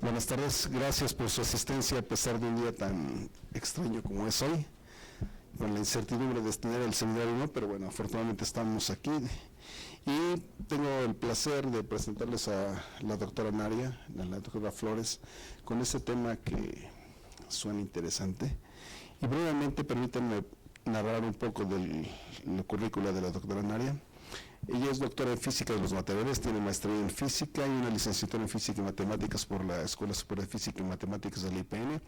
Buenas tardes, gracias por su asistencia a pesar de un día tan extraño como es hoy, con la incertidumbre de tener el seminario, ¿no? Pero bueno, afortunadamente estamos aquí y tengo el placer de presentarles a la doctora Naria, la doctora Flores, con este tema que suena interesante. Y brevemente permítanme narrar un poco del currícula de la doctora Naria. Ella es doctora en Física de los Materiales, tiene maestría en Física y una licenciatura en Física y Matemáticas por la Escuela Superior de Física y Matemáticas de la IPN.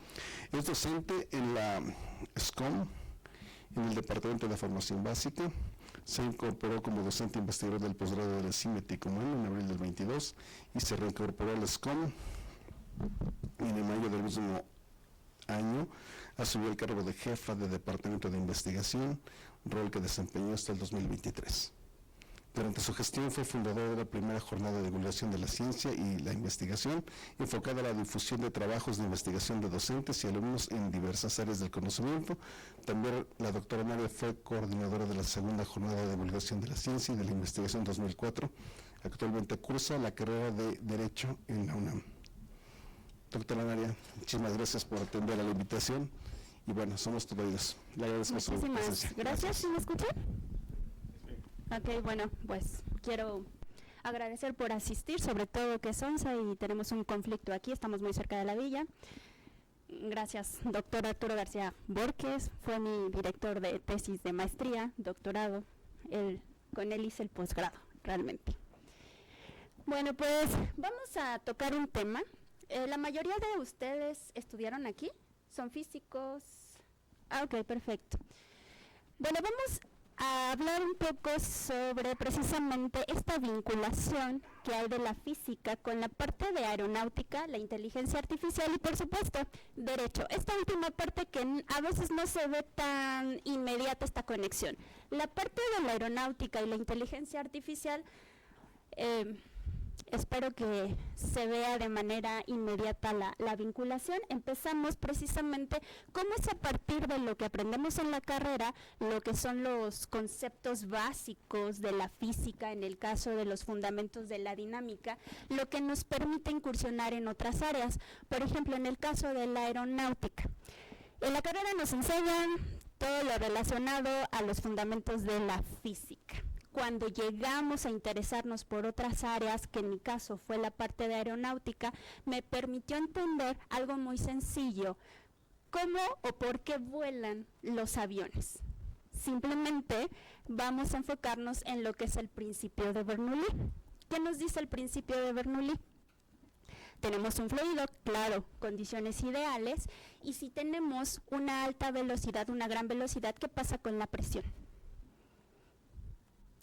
Es docente en la SCOM, en el Departamento de Formación Básica. Se incorporó como docente investigador del posgrado de la CIMET y Común en abril del 22 y se reincorporó a la SCOM en mayo del mismo año. Asumió el cargo de jefa de Departamento de Investigación, rol que desempeñó hasta el 2023. Durante su gestión fue fundador de la primera jornada de divulgación de la ciencia y la investigación, enfocada a la difusión de trabajos de investigación de docentes y alumnos en diversas áreas del conocimiento. También la doctora Naria fue coordinadora de la segunda jornada de divulgación de la ciencia y de la investigación 2004. Actualmente cursa la carrera de Derecho en la UNAM. Doctora Naria, muchísimas gracias por atender a la invitación y bueno, somos tus oídos. Le agradezco su presencia. Muchísimas gracias. ¿Sí me escucha? Ok, bueno, pues quiero agradecer por asistir, sobre todo que es 11 y tenemos un conflicto aquí, estamos muy cerca de la villa. Gracias, doctor Arturo García Borges, fue mi director de tesis de maestría, doctorado, con él hice el posgrado, realmente. Bueno, pues vamos a tocar un tema. La mayoría de ustedes estudiaron aquí, son físicos. Ok, perfecto. Bueno, vamos a hablar un poco sobre precisamente esta vinculación que hay de la física con la parte de aeronáutica, la inteligencia artificial y por supuesto derecho. Esta última parte que a veces no se ve tan inmediata esta conexión. La parte de la aeronáutica y la inteligencia artificial espero que se vea de manera inmediata la vinculación. Empezamos precisamente cómo es a partir de lo que aprendemos en la carrera, lo que son los conceptos básicos de la física, en el caso de los fundamentos de la dinámica, lo que nos permite incursionar en otras áreas. Por ejemplo, en el caso de la aeronáutica. En la carrera nos enseñan todo lo relacionado a los fundamentos de la física. Cuando llegamos a interesarnos por otras áreas, que en mi caso fue la parte de aeronáutica, me permitió entender algo muy sencillo: cómo o por qué vuelan los aviones. Simplemente vamos a enfocarnos en lo que es el principio de Bernoulli. ¿Qué nos dice el principio de Bernoulli? Tenemos un fluido, claro, condiciones ideales, y si tenemos una alta velocidad, una gran velocidad, ¿qué pasa con la presión?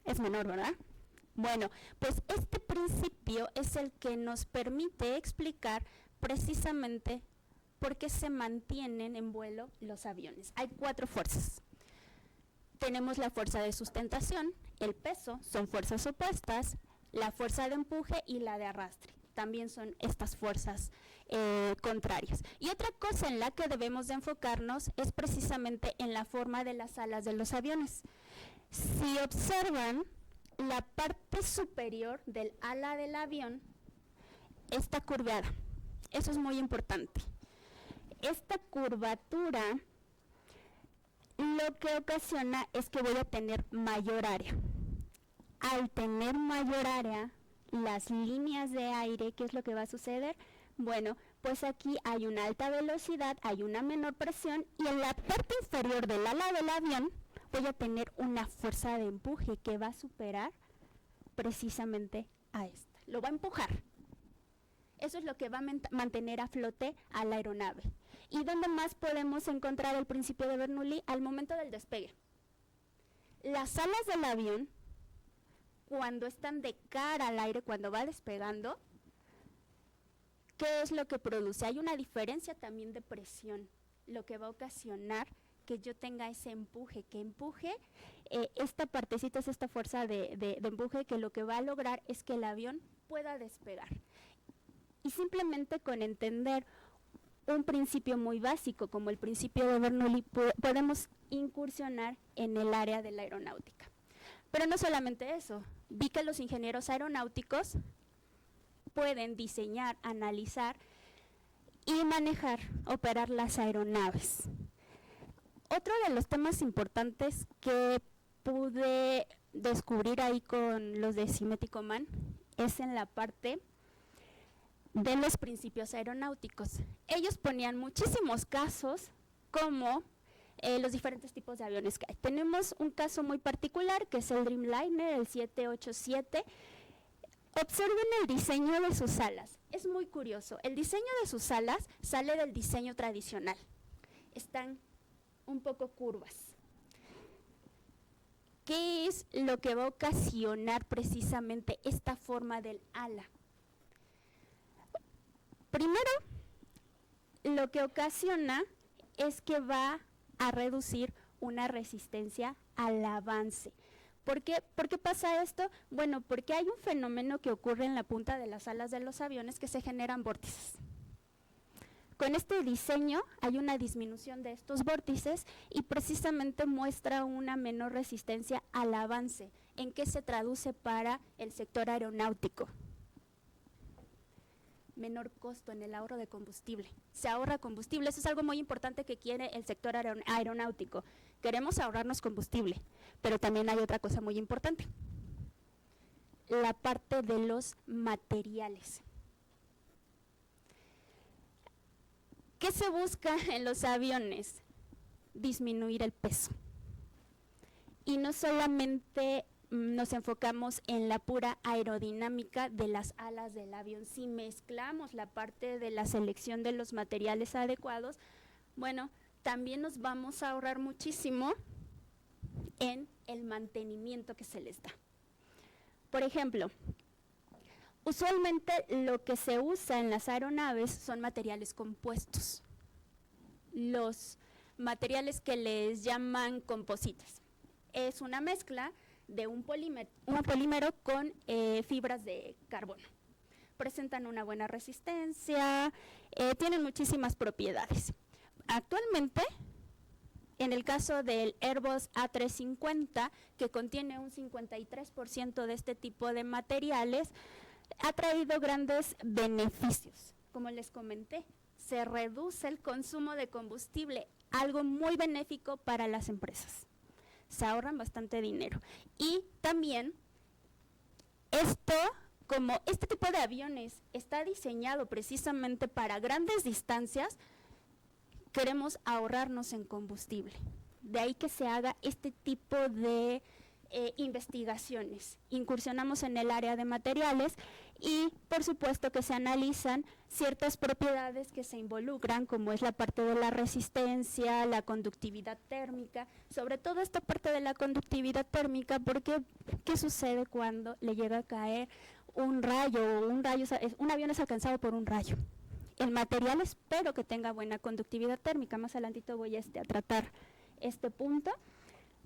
Es menor, ¿verdad? Bueno, pues este principio es el que nos permite explicar precisamente por qué se mantienen en vuelo los aviones. Hay 4 fuerzas. Tenemos la fuerza de sustentación, el peso, son fuerzas opuestas, la fuerza de empuje y la de arrastre. También son estas fuerzas contrarias. Y otra cosa en la que debemos de enfocarnos es precisamente en la forma de las alas de los aviones. Si observan, la parte superior del ala del avión está curvada. Eso es muy importante. Esta curvatura lo que ocasiona es que voy a tener mayor área. Al tener mayor área, las líneas de aire, ¿qué es lo que va a suceder? Bueno, pues aquí hay una alta velocidad, hay una menor presión y en la parte inferior del ala del avión voy a tener una fuerza de empuje que va a superar precisamente a esta. Lo va a empujar. Eso es lo que va a mantener a flote a la aeronave. ¿Y dónde más podemos encontrar el principio de Bernoulli? Al momento del despegue. Las alas del avión, cuando están de cara al aire, cuando va despegando, ¿qué es lo que produce? Hay una diferencia también de presión, lo que va a ocasionar que yo tenga ese empuje, que empuje esta partecita, es esta fuerza de empuje, que lo que va a lograr es que el avión pueda despegar. Y simplemente con entender un principio muy básico como el principio de Bernoulli podemos incursionar en el área de la aeronáutica. Pero no solamente eso, vi que los ingenieros aeronáuticos pueden diseñar, analizar y operar las aeronaves. Otro de los temas importantes que pude descubrir ahí con los de Cinético Man es en la parte de los principios aeronáuticos. Ellos ponían muchísimos casos como los diferentes tipos de aviones que hay. Tenemos un caso muy particular que es el Dreamliner, el 787. Observen el diseño de sus alas. Es muy curioso. El diseño de sus alas sale del diseño tradicional. Están un poco curvas. ¿Qué es lo que va a ocasionar precisamente esta forma del ala? Primero, lo que ocasiona es que va a reducir una resistencia al avance. ¿Por qué pasa esto? Bueno, porque hay un fenómeno que ocurre en la punta de las alas de los aviones que se generan vórtices. Con este diseño hay una disminución de estos vórtices y precisamente muestra una menor resistencia al avance. ¿En qué se traduce para el sector aeronáutico? Menor costo en el ahorro de combustible. Se ahorra combustible, eso es algo muy importante que quiere el sector aeronáutico. Queremos ahorrarnos combustible, pero también hay otra cosa muy importante. La parte de los materiales. ¿Qué se busca en los aviones? Disminuir el peso. Y no solamente nos enfocamos en la pura aerodinámica de las alas del avión. Si mezclamos la parte de la selección de los materiales adecuados, bueno, también nos vamos a ahorrar muchísimo en el mantenimiento que se les da. Por ejemplo, usualmente lo que se usa en las aeronaves son materiales compuestos. Los materiales que les llaman composites. Es una mezcla de un polímero con fibras de carbono. Presentan una buena resistencia, tienen muchísimas propiedades. Actualmente, en el caso del Airbus A350, que contiene un 53% de este tipo de materiales, ha traído grandes beneficios. Como les comenté, se reduce el consumo de combustible, algo muy benéfico para las empresas. Se ahorran bastante dinero. Y también como este tipo de aviones está diseñado precisamente para grandes distancias, queremos ahorrarnos en combustible. De ahí que se haga este tipo de investigaciones. Incursionamos en el área de materiales y por supuesto que se analizan ciertas propiedades que se involucran, como es la parte de la resistencia, la conductividad térmica, sobre todo esta parte de la conductividad térmica, porque ¿qué sucede cuando le llega a caer un rayo? Un avión es alcanzado por un rayo. El material espero que tenga buena conductividad térmica, más adelantito voy a tratar este punto.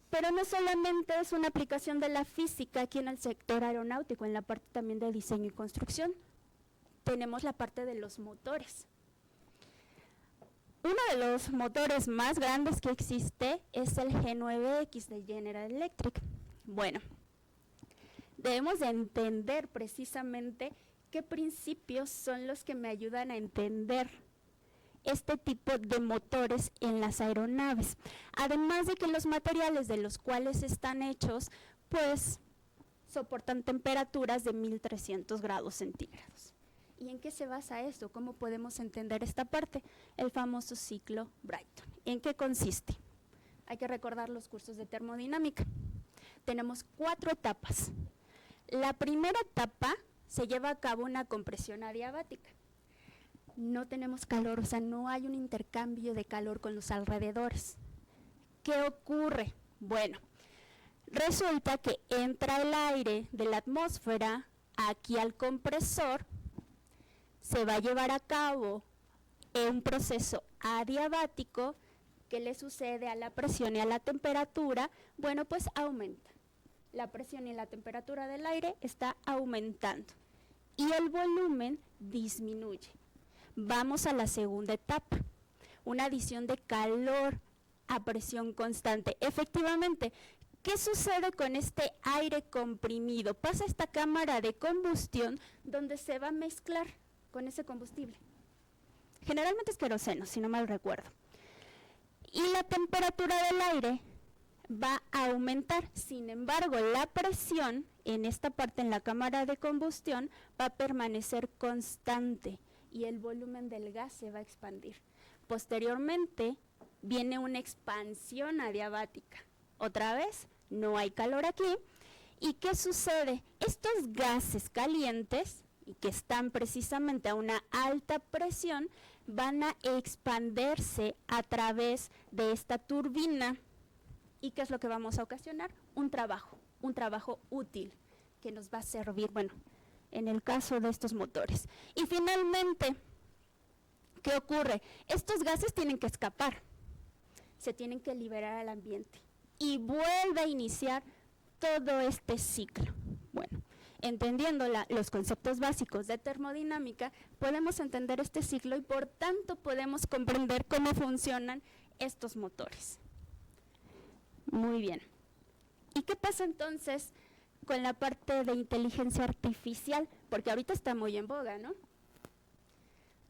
Pero no solamente es una aplicación de la física aquí en el sector aeronáutico, en la parte también de diseño y construcción. Tenemos la parte de los motores. Uno de los motores más grandes que existe es el G9X de General Electric. Bueno, debemos de entender precisamente qué principios son los que me ayudan a entender este tipo de motores en las aeronaves. Además de que los materiales de los cuales están hechos, pues soportan temperaturas de 1300 grados centígrados. ¿Y en qué se basa esto? ¿Cómo podemos entender esta parte? El famoso ciclo Brayton. ¿En qué consiste? Hay que recordar los cursos de termodinámica. Tenemos 4 etapas. La primera etapa se lleva a cabo una compresión adiabática. No tenemos calor, o sea, no hay un intercambio de calor con los alrededores. ¿Qué ocurre? Bueno, resulta que entra el aire de la atmósfera aquí al compresor, se va a llevar a cabo un proceso adiabático. ¿Qué le sucede a la presión y a la temperatura? Bueno, pues aumenta. La presión y la temperatura del aire está aumentando y el volumen disminuye. Vamos a la segunda etapa, una adición de calor a presión constante. Efectivamente, ¿qué sucede con este aire comprimido? Pasa esta cámara de combustión donde se va a mezclar con ese combustible. generalmente es queroseno, si no mal recuerdo. Y la temperatura del aire va a aumentar, sin embargo, la presión en esta parte, en la cámara de combustión, va a permanecer constante y el volumen del gas se va a expandir. Posteriormente, viene una expansión adiabática. Otra vez, no hay calor aquí. ¿Y qué sucede? Estos gases calientes, y que están precisamente a una alta presión, van a expandirse a través de esta turbina. ¿Y qué es lo que vamos a ocasionar? Un trabajo útil que nos va a servir, bueno, en el caso de estos motores. Y finalmente, ¿qué ocurre? Estos gases tienen que escapar, se tienen que liberar al ambiente y vuelve a iniciar todo este ciclo. Bueno, entendiendo los conceptos básicos de termodinámica, podemos entender este ciclo y por tanto podemos comprender cómo funcionan estos motores. Muy bien. ¿Y qué pasa entonces con la parte de inteligencia artificial? Porque ahorita está muy en boga, ¿no?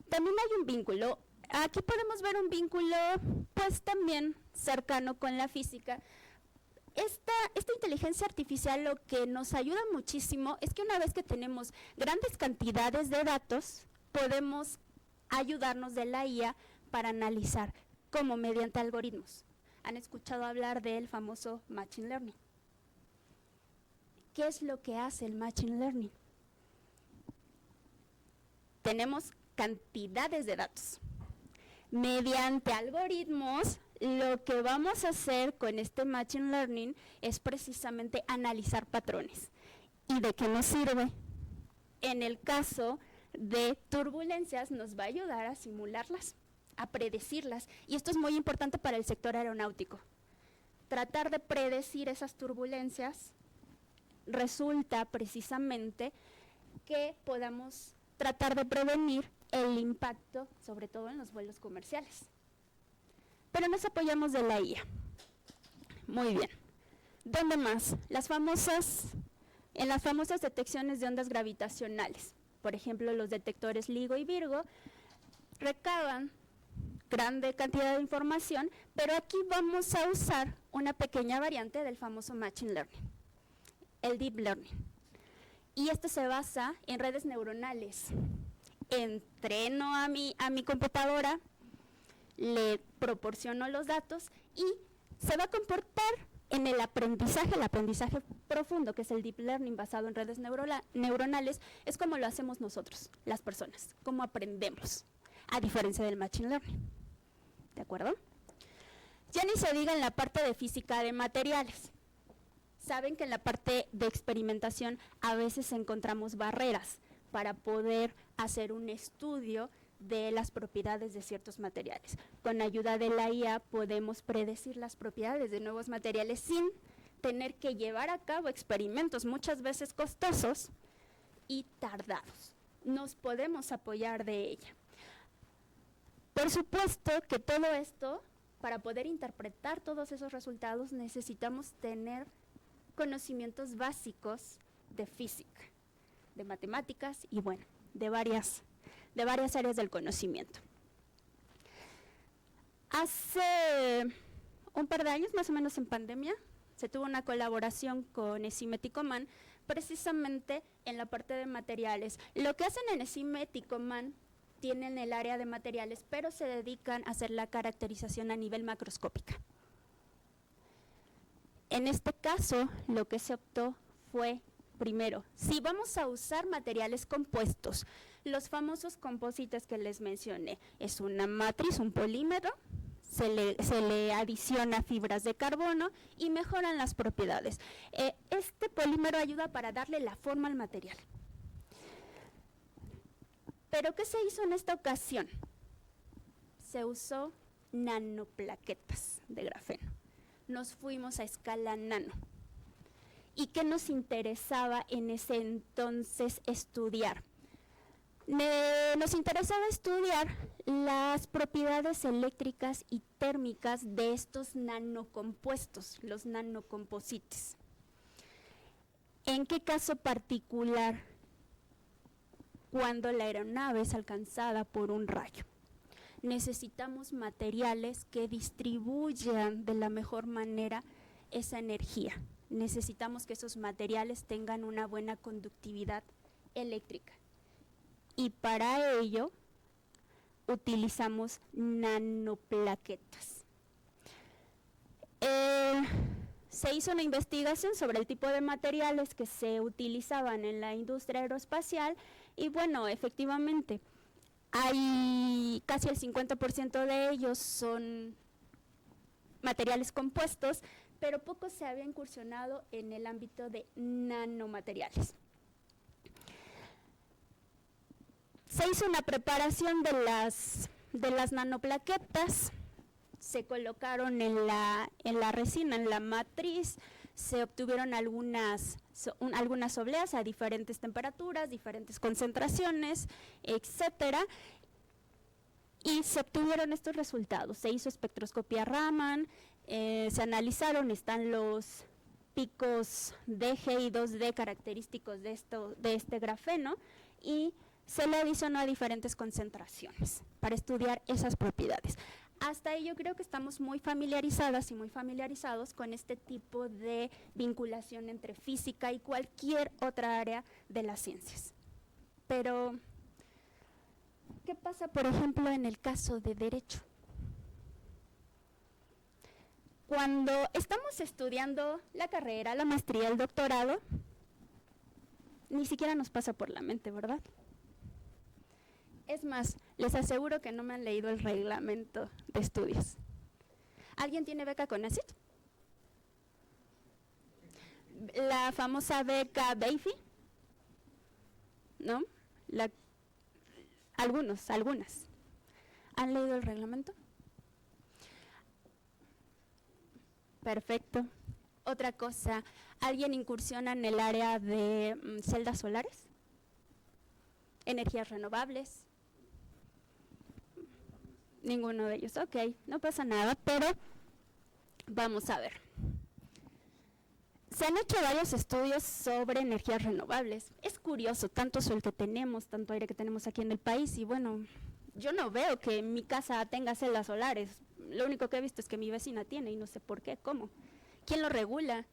También hay un vínculo. Aquí podemos ver un vínculo, pues también cercano con la física. Esta inteligencia artificial lo que nos ayuda muchísimo es que una vez que tenemos grandes cantidades de datos, podemos ayudarnos de la IA para analizar, como mediante algoritmos. ¿Han escuchado hablar del famoso Machine Learning? ¿Qué es lo que hace el Machine Learning? Tenemos cantidades de datos. Mediante algoritmos, lo que vamos a hacer con este Machine Learning es precisamente analizar patrones. ¿Y de qué nos sirve? En el caso de turbulencias, nos va a ayudar a simularlas, a predecirlas. Y esto es muy importante para el sector aeronáutico. Tratar de predecir esas turbulencias resulta precisamente que podamos tratar de prevenir el impacto, sobre todo en los vuelos comerciales. Pero nos apoyamos de la IA. Muy bien. ¿Dónde más? En las famosas detecciones de ondas gravitacionales. Por ejemplo, los detectores LIGO y Virgo recaban grande cantidad de información, pero aquí vamos a usar una pequeña variante del famoso Machine Learning, el Deep Learning. Y esto se basa en redes neuronales. Entreno a mi computadora, le proporciono los datos y se va a comportar en el aprendizaje profundo, que es el Deep Learning basado en redes neuronales, es como lo hacemos nosotros, las personas, cómo aprendemos, a diferencia del Machine Learning. ¿De acuerdo? Ya ni se diga en la parte de física de materiales. Saben que en la parte de experimentación a veces encontramos barreras para poder hacer un estudio de las propiedades de ciertos materiales. Con ayuda de la IA podemos predecir las propiedades de nuevos materiales sin tener que llevar a cabo experimentos muchas veces costosos y tardados. Nos podemos apoyar de ella. Por supuesto que todo esto, para poder interpretar todos esos resultados, necesitamos tener conocimientos básicos de física, de matemáticas y bueno, de varias áreas del conocimiento. Hace un par de años, más o menos en pandemia, se tuvo una colaboración con Escimet y Coman, precisamente en la parte de materiales. Lo que hacen en Escimet y Coman tienen el área de materiales, pero se dedican a hacer la caracterización a nivel macroscópica. En este caso, lo que se optó fue, primero, si vamos a usar materiales compuestos, los famosos composites que les mencioné, es una matriz, un polímero, se le adiciona fibras de carbono y mejoran las propiedades. Este polímero ayuda para darle la forma al material. ¿Pero qué se hizo en esta ocasión? Se usó nanoplaquetas de grafeno. Nos fuimos a escala nano. ¿Y qué nos interesaba en ese entonces estudiar? Nos interesaba estudiar las propiedades eléctricas y térmicas de estos nanocompuestos, los nanocomposites. ¿En qué caso particular? Cuando la aeronave es alcanzada por un rayo. necesitamos materiales que distribuyan de la mejor manera esa energía. Necesitamos que esos materiales tengan una buena conductividad eléctrica. Y para ello utilizamos nanoplaquetas. Se hizo una investigación sobre el tipo de materiales que se utilizaban en la industria aeroespacial y bueno, efectivamente, hay casi el 50% de ellos son materiales compuestos, pero poco se había incursionado en el ámbito de nanomateriales. Se hizo una preparación de las nanoplaquetas, se colocaron en la resina, en la matriz, se obtuvieron algunas obleas a diferentes temperaturas, diferentes concentraciones, etcétera, y se obtuvieron estos resultados. Se hizo espectroscopia Raman, se analizaron, están los picos DG y 2D característicos de este grafeno y se le adicionó a diferentes concentraciones para estudiar esas propiedades. Hasta ahí yo creo que estamos muy familiarizadas y muy familiarizados con este tipo de vinculación entre física y cualquier otra área de las ciencias. Pero, ¿qué pasa, por ejemplo, en el caso de derecho? Cuando estamos estudiando la carrera, la maestría, el doctorado, ni siquiera nos pasa por la mente, ¿verdad? Es más, les aseguro que no me han leído el reglamento de estudios. ¿Alguien tiene beca CONACYT? La famosa beca BEIFI, ¿no? Algunas. ¿Han leído el reglamento? Perfecto. Otra cosa, ¿alguien incursiona en el área de celdas solares? ¿Energías renovables? Ninguno de ellos, ok, no pasa nada, pero vamos a ver. Se han hecho varios estudios sobre energías renovables. Es curioso, tanto sol que tenemos, tanto aire que tenemos aquí en el país, y bueno, yo no veo que mi casa tenga celdas solares. Lo único que he visto es que mi vecina tiene y no sé por qué, cómo. ¿Quién lo regula?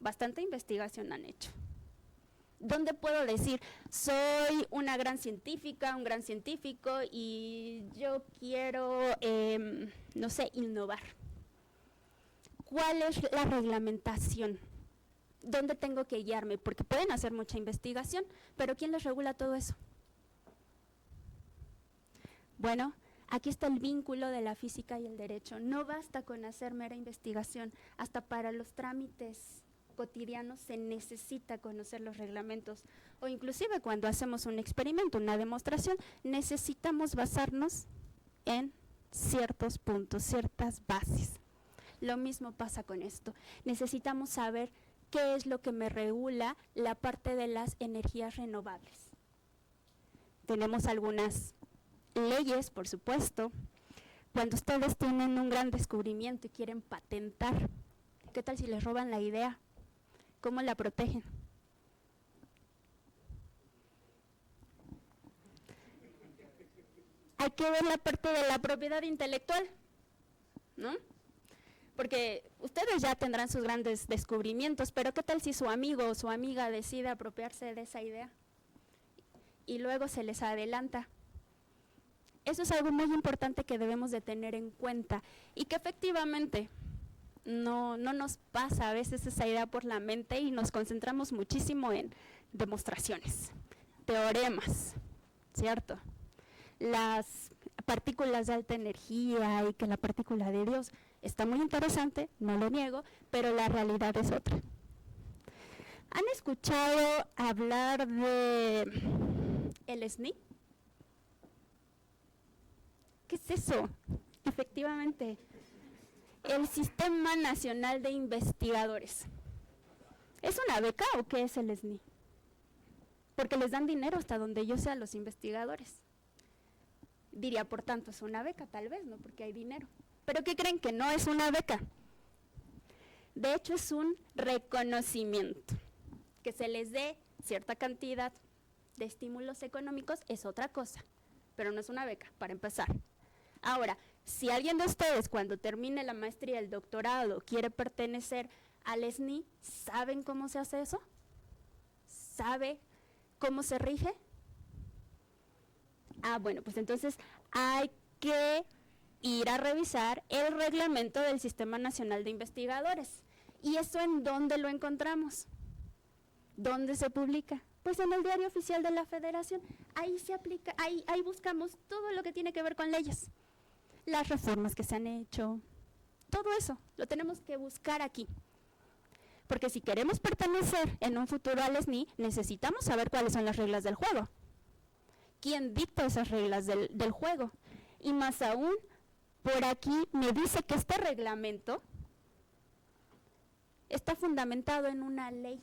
Bastante investigación han hecho. ¿Dónde puedo decir, soy una gran científica, un gran científico y yo quiero, no sé, innovar? ¿Cuál es la reglamentación? ¿Dónde tengo que guiarme? Porque pueden hacer mucha investigación, pero ¿quién les regula todo eso? Bueno, aquí está el vínculo de la física y el derecho. No basta con hacer mera investigación, hasta para los trámites cotidianos se necesita conocer los reglamentos, o inclusive cuando hacemos un experimento, una demostración, necesitamos basarnos en ciertos puntos, ciertas bases. Lo mismo pasa con esto, necesitamos saber qué es lo que me regula la parte de las energías renovables. Tenemos algunas leyes, por supuesto. Cuando ustedes tienen un gran descubrimiento y quieren patentar, ¿qué tal si les roban la idea? ¿Cómo la protegen? Hay que ver la parte de la propiedad intelectual, ¿no? Porque ustedes ya tendrán sus grandes descubrimientos, pero ¿qué tal si su amigo o su amiga decide apropiarse de esa idea? Y luego se les adelanta. Eso es algo muy importante que debemos de tener en cuenta y que efectivamente no nos pasa a veces esa idea por la mente y nos concentramos muchísimo en demostraciones, teoremas, ¿cierto? Las partículas de alta energía y que la partícula de Dios está muy interesante, no lo niego, pero la realidad es otra. ¿Han escuchado hablar de el SNI? ¿Qué es eso? Efectivamente, el Sistema Nacional de Investigadores. ¿Es una beca o qué es el SNI? Porque les dan dinero hasta donde yo sé a los investigadores. Diría, por tanto, es una beca, tal vez, ¿no? Porque hay dinero. ¿Pero qué creen? Que no es una beca. De hecho, es un reconocimiento. Que se les dé cierta cantidad de estímulos económicos es otra cosa. pero no es una beca, para empezar. Ahora, si alguien de ustedes cuando termine la maestría, el doctorado, quiere pertenecer al SNI, ¿saben cómo se hace eso? ¿Sabe cómo se rige? Bueno, pues entonces hay que ir a revisar el reglamento del Sistema Nacional de Investigadores. ¿Y eso en dónde lo encontramos? ¿Dónde se publica? Pues en el Diario Oficial de la Federación. Ahí se aplica, ahí buscamos todo lo que tiene que ver con leyes. Las reformas que se han hecho, todo eso lo tenemos que buscar aquí. Porque si queremos pertenecer en un futuro al SNI, necesitamos saber cuáles son las reglas del juego. ¿Quién dicta esas reglas del juego? Y más aún, por aquí me dice que este reglamento está fundamentado en una ley.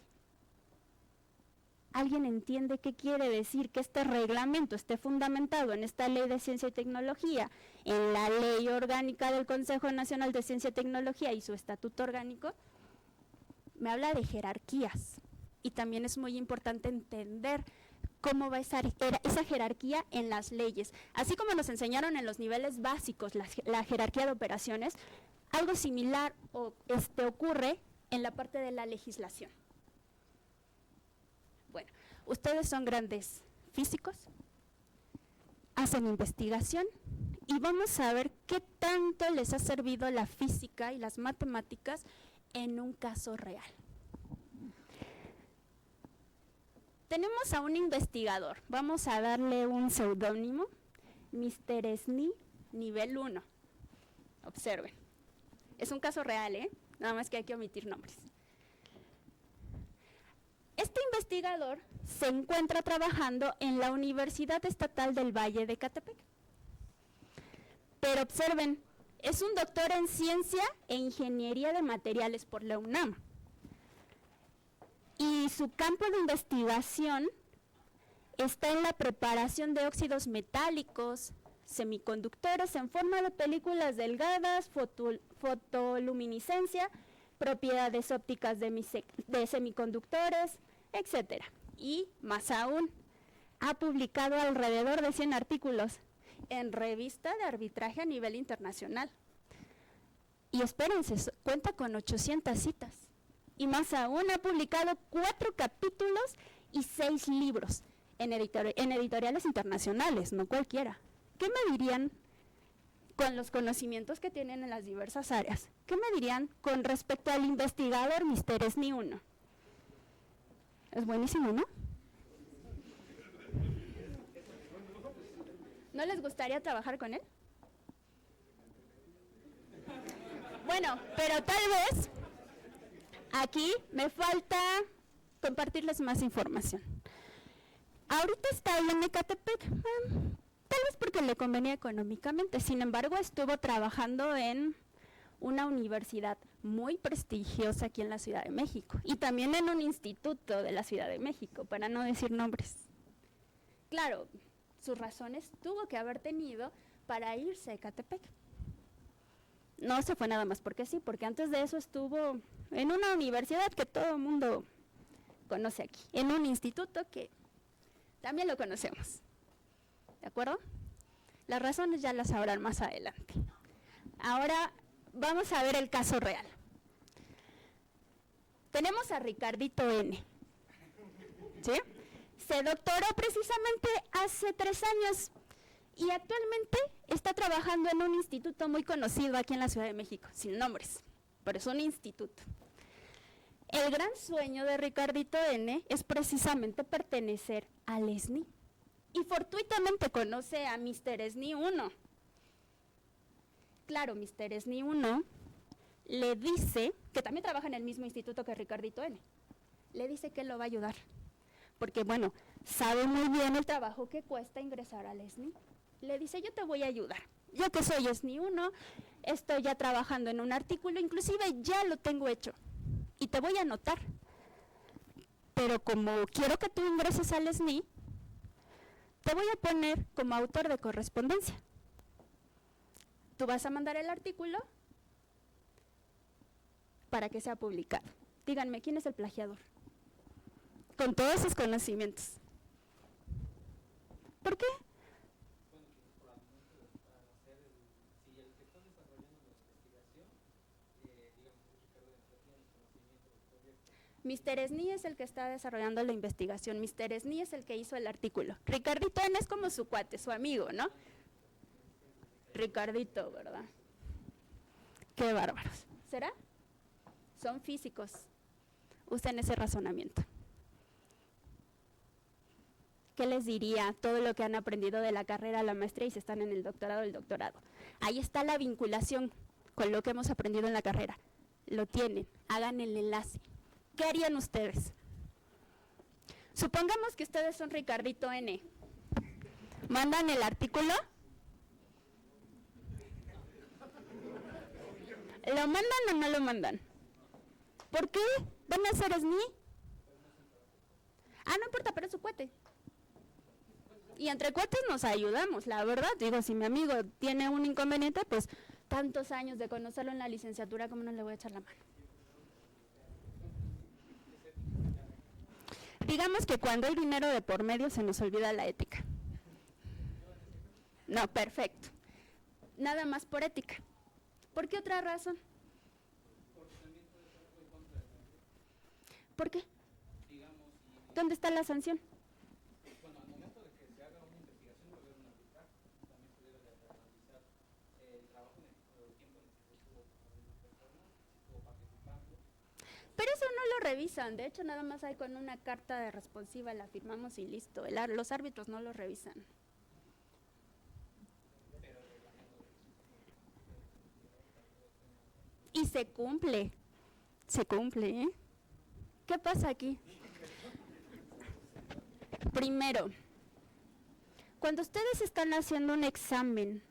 ¿Alguien entiende qué quiere decir que este reglamento esté fundamentado en esta Ley de Ciencia y Tecnología, en la Ley Orgánica del Consejo Nacional de Ciencia y Tecnología y su Estatuto Orgánico? Me habla de jerarquías, y también es muy importante entender cómo va esa jerarquía en las leyes. Así como nos enseñaron en los niveles básicos la jerarquía de operaciones, algo similar ocurre en la parte de la legislación. Bueno, ustedes son grandes físicos, hacen investigación y vamos a ver qué tanto les ha servido la física y las matemáticas en un caso real. Tenemos a un investigador, vamos a darle un seudónimo, Mr. SNI, nivel 1. Observen, es un caso real, nada más que hay que omitir nombres. Este investigador se encuentra trabajando en la Universidad Estatal del Valle de Ecatepec. Pero observen, es un doctor en Ciencia e Ingeniería de Materiales por la UNAM. Y su campo de investigación está en la preparación de óxidos metálicos, semiconductores en forma de películas delgadas, fotoluminiscencia, propiedades ópticas de semiconductores, etc. Y más aún, ha publicado alrededor de 100 artículos en revista de arbitraje a nivel internacional. Y espérense, cuenta con 800 citas. Y más aún, ha publicado 4 capítulos y 6 libros en editoriales internacionales, no cualquiera. ¿Qué me dirían con los conocimientos que tienen en las diversas áreas? ¿Qué me dirían con respecto al investigador Mr. SNI 1? Es buenísimo, ¿no? ¿No les gustaría trabajar con él? Bueno, pero tal vez aquí me falta compartirles más información. Ahorita está ahí en Ecatepec, tal vez porque le convenía económicamente. Sin embargo, estuvo trabajando en una universidad muy prestigiosa aquí en la Ciudad de México y también en un instituto de la Ciudad de México, para no decir nombres. Claro, sus razones tuvo que haber tenido para irse a Ecatepec. No se fue nada más porque sí, porque antes de eso estuvo en una universidad que todo el mundo conoce aquí, en un instituto que también lo conocemos. ¿De acuerdo? Las razones ya las sabrán más adelante. Ahora vamos a ver el caso real. Tenemos a Ricardito N. ¿Sí? Se doctoró precisamente hace 3 años y actualmente está trabajando en un instituto muy conocido aquí en la Ciudad de México, sin nombres, pero es un instituto. El gran sueño de Ricardito N es precisamente pertenecer al SNI. Y fortuitamente conoce a Mr. SNI 1. Claro, Mr. SNI 1 le dice, que también trabaja en el mismo instituto que Ricardito N, le dice que lo va a ayudar. Porque, bueno, sabe muy bien el trabajo que cuesta ingresar al SNI. Le dice, yo te voy a ayudar. Yo que soy SNI 1, estoy ya trabajando en un artículo, inclusive ya lo tengo hecho. Y te voy a anotar. Pero como quiero que tú ingreses al SNI, te voy a poner como autor de correspondencia. Tú vas a mandar el artículo para que sea publicado. Díganme, ¿quién es el plagiador? Con todos sus conocimientos. ¿Por qué? Mr. Esni es el que está desarrollando la investigación, Mr. Esni es el que hizo el artículo. Ricardito N es como su cuate, su amigo, ¿no? Ricardito, ¿verdad? Qué bárbaros. ¿Será? Son físicos. Usen ese razonamiento. ¿Qué les diría todo lo que han aprendido de la carrera a la maestría y si están en el doctorado? Ahí está la vinculación con lo que hemos aprendido en la carrera. Lo tienen, hagan el enlace. ¿Qué harían ustedes? Supongamos que ustedes son Ricardito N. ¿Mandan el artículo? ¿Lo mandan o no lo mandan? ¿Por qué? ¿Van a hacer SNI? Ah, no importa, pero es su cuate. Y entre cuates nos ayudamos, la verdad. Digo, si mi amigo tiene un inconveniente, pues tantos años de conocerlo en la licenciatura, ¿cómo no le voy a echar la mano? Digamos que cuando hay dinero de por medio se nos olvida la ética. No, perfecto. Nada más por ética. ¿Por qué otra razón? ¿Por qué? ¿Dónde está la sanción? Bueno, al momento de que se haga una investigación debe haber un arbitraje. También se debe de analizar el trabajo en el tiempo en el que estuvo una persona, si estuvo participando. Pero eso no lo revisan, de hecho nada más hay con una carta de responsiva, la firmamos y listo. Los árbitros no lo revisan. Y se cumple, ¿eh? ¿Qué pasa aquí? Primero, cuando ustedes están haciendo un examen,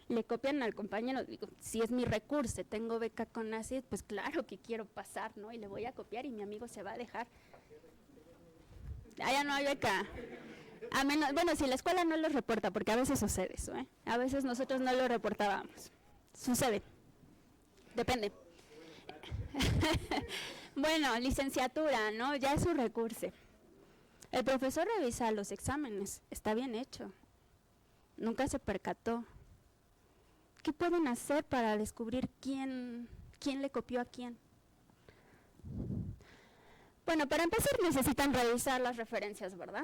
le copian al compañero, digo, si es mi recurso, tengo beca con ACID, pues claro que quiero pasar, ¿no? Y le voy a copiar y mi amigo se va a dejar. Ah, ya no hay beca. A menos, bueno, si la escuela no lo reporta, porque a veces sucede eso, ¿eh? A veces nosotros no lo reportábamos. Sucede. Depende. Bueno, licenciatura, ¿no? Ya es su recurso. El profesor revisa los exámenes, está bien hecho. Nunca se percató. ¿Qué pueden hacer para descubrir quién le copió a quién? Bueno, para empezar necesitan revisar las referencias, ¿verdad?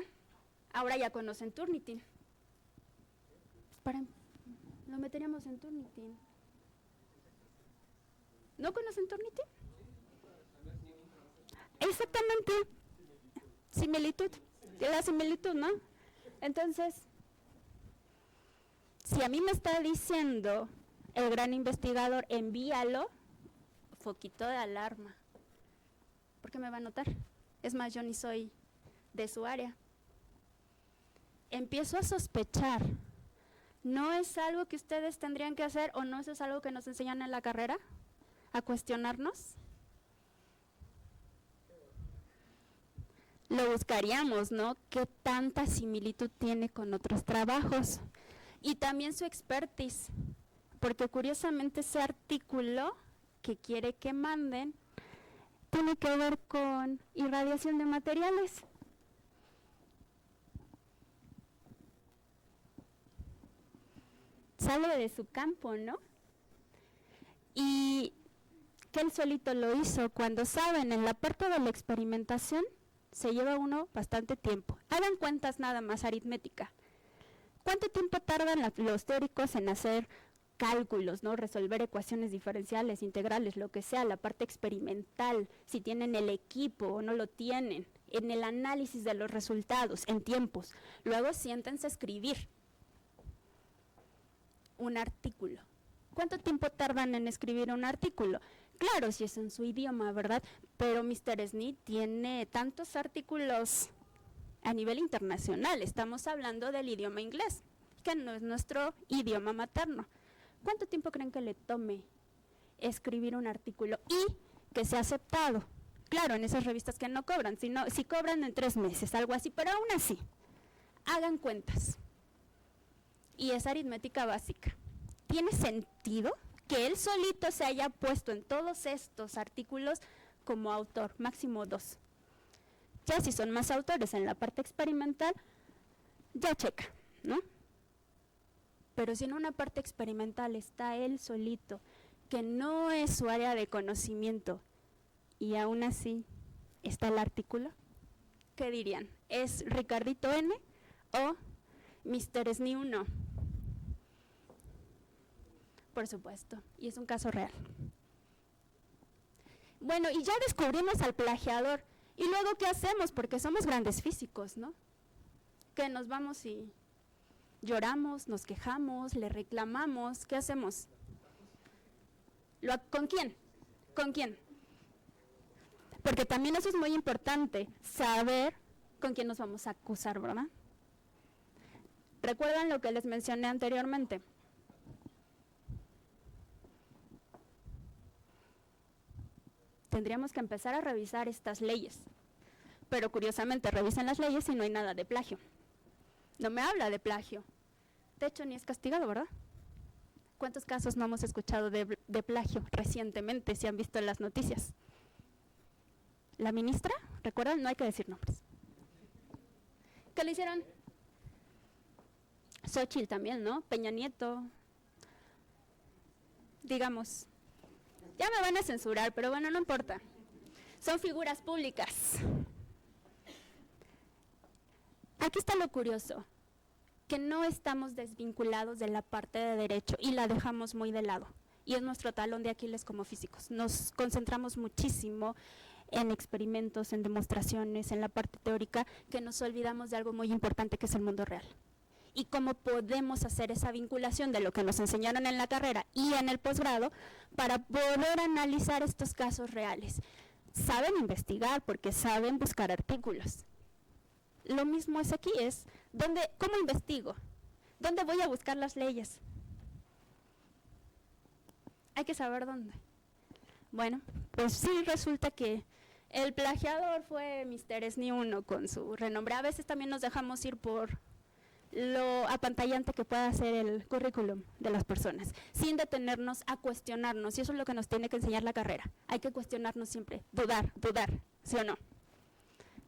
Ahora ya conocen Turnitin. Lo meteríamos en Turnitin. ¿No conocen Turnitin? Exactamente. Similitud. La similitud, ¿no? Entonces, si a mí me está diciendo el gran investigador, envíalo, foquito de alarma. ¿Por qué me va a notar? Es más, yo ni soy de su área. Empiezo a sospechar. ¿No es algo que ustedes tendrían que hacer o no es algo que nos enseñan en la carrera? ¿A cuestionarnos? Lo buscaríamos, ¿no? ¿Qué tanta similitud tiene con otros trabajos? Y también su expertise, porque curiosamente ese artículo que quiere que manden tiene que ver con irradiación de materiales. Sale de su campo, ¿no? Y que él solito lo hizo, cuando saben, en la parte de la experimentación se lleva uno bastante tiempo. Hagan cuentas nada más aritmética. ¿Cuánto tiempo tardan los teóricos en hacer cálculos, ¿no? Resolver ecuaciones diferenciales, integrales, lo que sea, la parte experimental, si tienen el equipo o no lo tienen, en el análisis de los resultados, en tiempos. Luego siéntense a escribir un artículo. ¿Cuánto tiempo tardan en escribir un artículo? Claro, si es en su idioma, ¿verdad? Pero Mr. Esni tiene tantos artículos a nivel internacional. Estamos hablando del idioma inglés, que no es nuestro idioma materno. ¿Cuánto tiempo creen que le tome escribir un artículo y que sea aceptado? Claro, en esas revistas que no cobran, si cobran en 3 meses, algo así, pero aún así, hagan cuentas. Y es aritmética básica. ¿Tiene sentido que él solito se haya puesto en todos estos artículos como autor, máximo 2? Ya si son más autores en la parte experimental, ya checa, ¿no? Pero si en una parte experimental está él solito, que no es su área de conocimiento, y aún así está el artículo, ¿qué dirían? ¿Es Ricardito N o Mr. SNI 1? Por supuesto, y es un caso real. Bueno, y ya descubrimos al plagiador. ¿Y luego qué hacemos? Porque somos grandes físicos, ¿no? Que nos vamos y lloramos, nos quejamos, le reclamamos. ¿Qué hacemos? ¿Con quién? ¿Con quién? Porque también eso es muy importante, saber con quién nos vamos a acusar, ¿verdad? ¿Recuerdan lo que les mencioné anteriormente? Tendríamos que empezar a revisar estas leyes. Pero curiosamente, revisan las leyes y no hay nada de plagio. No me habla de plagio. De hecho, ni es castigado, ¿verdad? ¿Cuántos casos no hemos escuchado de plagio recientemente, si han visto en las noticias? ¿La ministra? ¿Recuerdan? No hay que decir nombres. ¿Qué le hicieron? Xóchitl también, ¿no? Peña Nieto. Digamos. Ya me van a censurar, pero bueno, no importa. Son figuras públicas. Aquí está lo curioso, que no estamos desvinculados de la parte de derecho y la dejamos muy de lado. Y es nuestro talón de Aquiles como físicos. Nos concentramos muchísimo en experimentos, en demostraciones, en la parte teórica, que nos olvidamos de algo muy importante que es el mundo real. Y cómo podemos hacer esa vinculación de lo que nos enseñaron en la carrera y en el posgrado para poder analizar estos casos reales. Saben investigar porque saben buscar artículos. Lo mismo es aquí, es ¿cómo investigo? ¿Dónde voy a buscar las leyes? Hay que saber dónde. Bueno, pues sí, resulta que el plagiador fue Mr. SNI 1 con su renombre. A veces también nos dejamos ir por lo apantallante que pueda ser el currículum de las personas, sin detenernos a cuestionarnos, y eso es lo que nos tiene que enseñar la carrera. Hay que cuestionarnos siempre, dudar, ¿sí o no?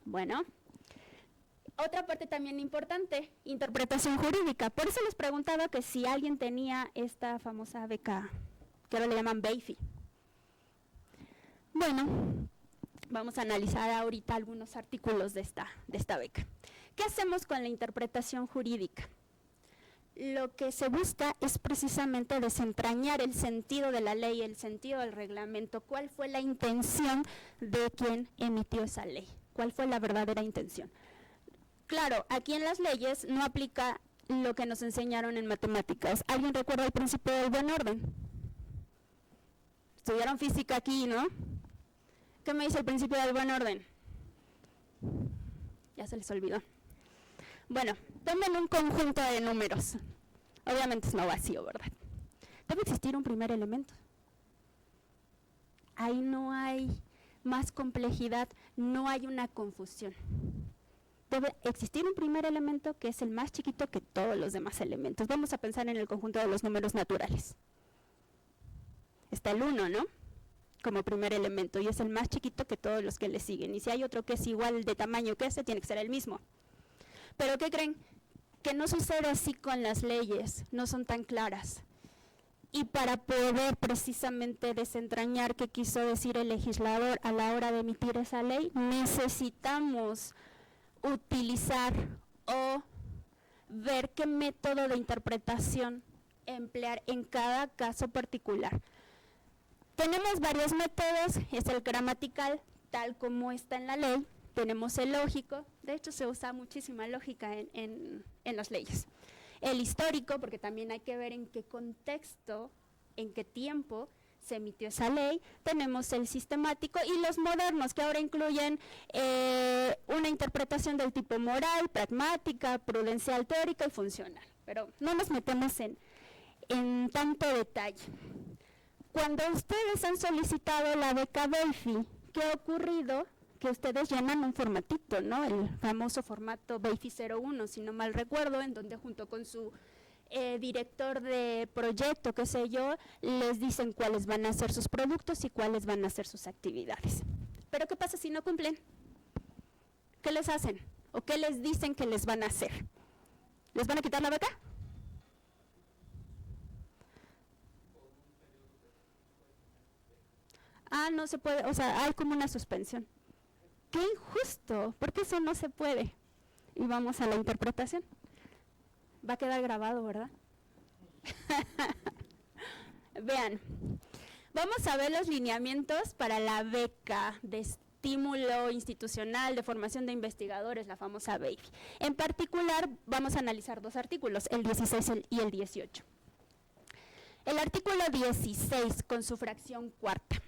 Bueno, otra parte también importante, interpretación jurídica. Por eso les preguntaba que si alguien tenía esta famosa beca, que ahora le llaman BEIFI. Bueno, vamos a analizar ahorita algunos artículos de esta beca. ¿Qué hacemos con la interpretación jurídica? Lo que se busca es precisamente desentrañar el sentido de la ley, el sentido del reglamento, cuál fue la intención de quien emitió esa ley, cuál fue la verdadera intención. Claro, aquí en las leyes no aplica lo que nos enseñaron en matemáticas. ¿Alguien recuerda el principio del buen orden? Estudiaron física aquí, ¿no? ¿Qué me dice el principio del buen orden? Ya se les olvidó. Bueno, tomen un conjunto de números. Obviamente es no vacío, ¿verdad? Debe existir un primer elemento. Ahí no hay más complejidad, no hay una confusión. Debe existir un primer elemento que es el más chiquito que todos los demás elementos. Vamos a pensar en el conjunto de los números naturales. Está el 1, ¿no? Como primer elemento, y es el más chiquito que todos los que le siguen. Y si hay otro que es igual de tamaño que ese, tiene que ser el mismo. Pero ¿qué creen? Que no sucede así con las leyes, no son tan claras. Y para poder precisamente desentrañar qué quiso decir el legislador a la hora de emitir esa ley, necesitamos utilizar o ver qué método de interpretación emplear en cada caso particular. Tenemos varios métodos, es el gramatical, tal como está en la ley. Tenemos el lógico, de hecho se usa muchísima lógica en las leyes. El histórico, porque también hay que ver en qué contexto, en qué tiempo se emitió esa ley. Tenemos el sistemático y los modernos, que ahora incluyen una interpretación del tipo moral, pragmática, prudencial, teórica y funcional. Pero no nos metemos en tanto detalle. Cuando ustedes han solicitado la beca BEIFI, ¿qué ha ocurrido? Que ustedes llenan un formatito, ¿no? El famoso formato BEIFI 01, si no mal recuerdo, en donde junto con su director de proyecto, qué sé yo, les dicen cuáles van a ser sus productos y cuáles van a ser sus actividades. Pero ¿qué pasa si no cumplen? ¿Qué les hacen? ¿O qué les dicen que les van a hacer? ¿Les van a quitar la beca? No se puede, o sea, hay como una suspensión. ¡Qué injusto! Porque eso no se puede. Y vamos a la interpretación. Va a quedar grabado, ¿verdad? Vean, vamos a ver los lineamientos para la beca de estímulo institucional de formación de investigadores, la famosa BEIFI. En particular, vamos a analizar 2 artículos, el 16 y el 18. El artículo 16, con su fracción cuarta,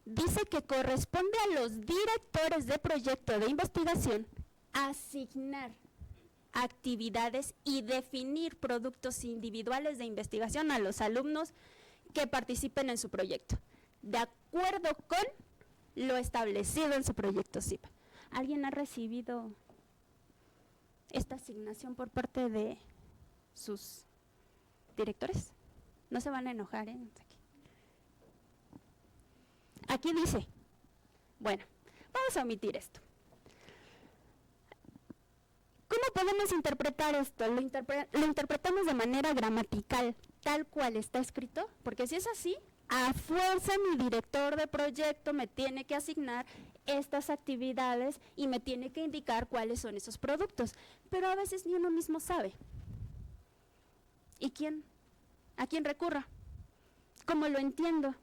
dice que corresponde a los directores de proyecto de investigación asignar actividades y definir productos individuales de investigación a los alumnos que participen en su proyecto, de acuerdo con lo establecido en su proyecto CIP. ¿Alguien ha recibido esta asignación por parte de sus directores? No se van a enojar, ¿eh? Aquí dice, bueno, vamos a omitir esto. ¿Cómo podemos interpretar esto? Lo interpretamos de manera gramatical, tal cual está escrito, porque si es así, a fuerza mi director de proyecto me tiene que asignar estas actividades y me tiene que indicar cuáles son esos productos, pero a veces ni uno mismo sabe. ¿Y quién? ¿A quién recurra? ¿Cómo lo entiendo?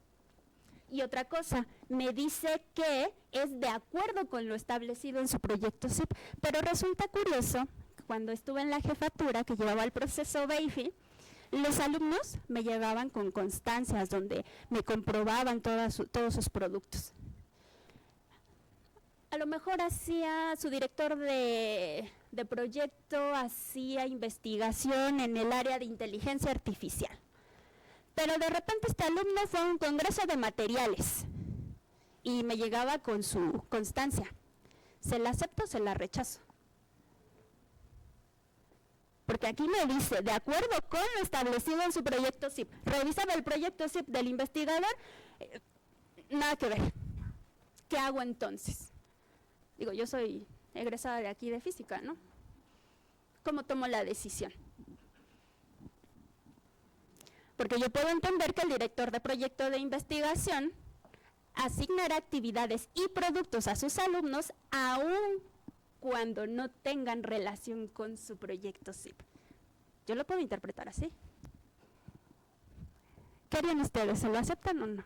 Y otra cosa, me dice que es de acuerdo con lo establecido en su proyecto CIP, pero resulta curioso, cuando estuve en la jefatura que llevaba el proceso BEIFI, los alumnos me llegaban con constancias donde me comprobaban todos sus productos. A lo mejor hacía su director de proyecto, hacía investigación en el área de inteligencia artificial. Pero de repente este alumno fue a un congreso de materiales y me llegaba con su constancia. ¿Se la acepto o se la rechazo? Porque aquí me dice, de acuerdo con lo establecido en su proyecto CIP. Revisaba el proyecto CIP del investigador, nada que ver. ¿Qué hago entonces? Digo, yo soy egresada de aquí de física, ¿no? ¿Cómo tomo la decisión? Porque yo puedo entender que el director de proyecto de investigación asignará actividades y productos a sus alumnos aun cuando no tengan relación con su proyecto CIP. Yo lo puedo interpretar así. ¿Qué harían ustedes? ¿Se lo aceptan o no?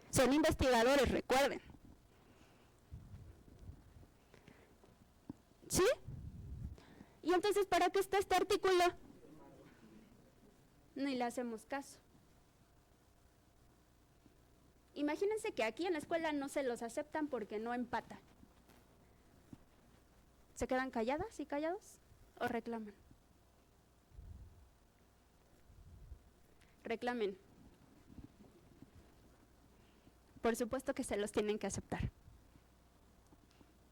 Son investigadores, recuerden. ¿Sí? ¿Y entonces para qué está este artículo? Ni le hacemos caso. Imagínense que aquí en la escuela no se los aceptan porque no empatan. ¿Se quedan calladas y callados o reclaman? Reclamen. Por supuesto que se los tienen que aceptar.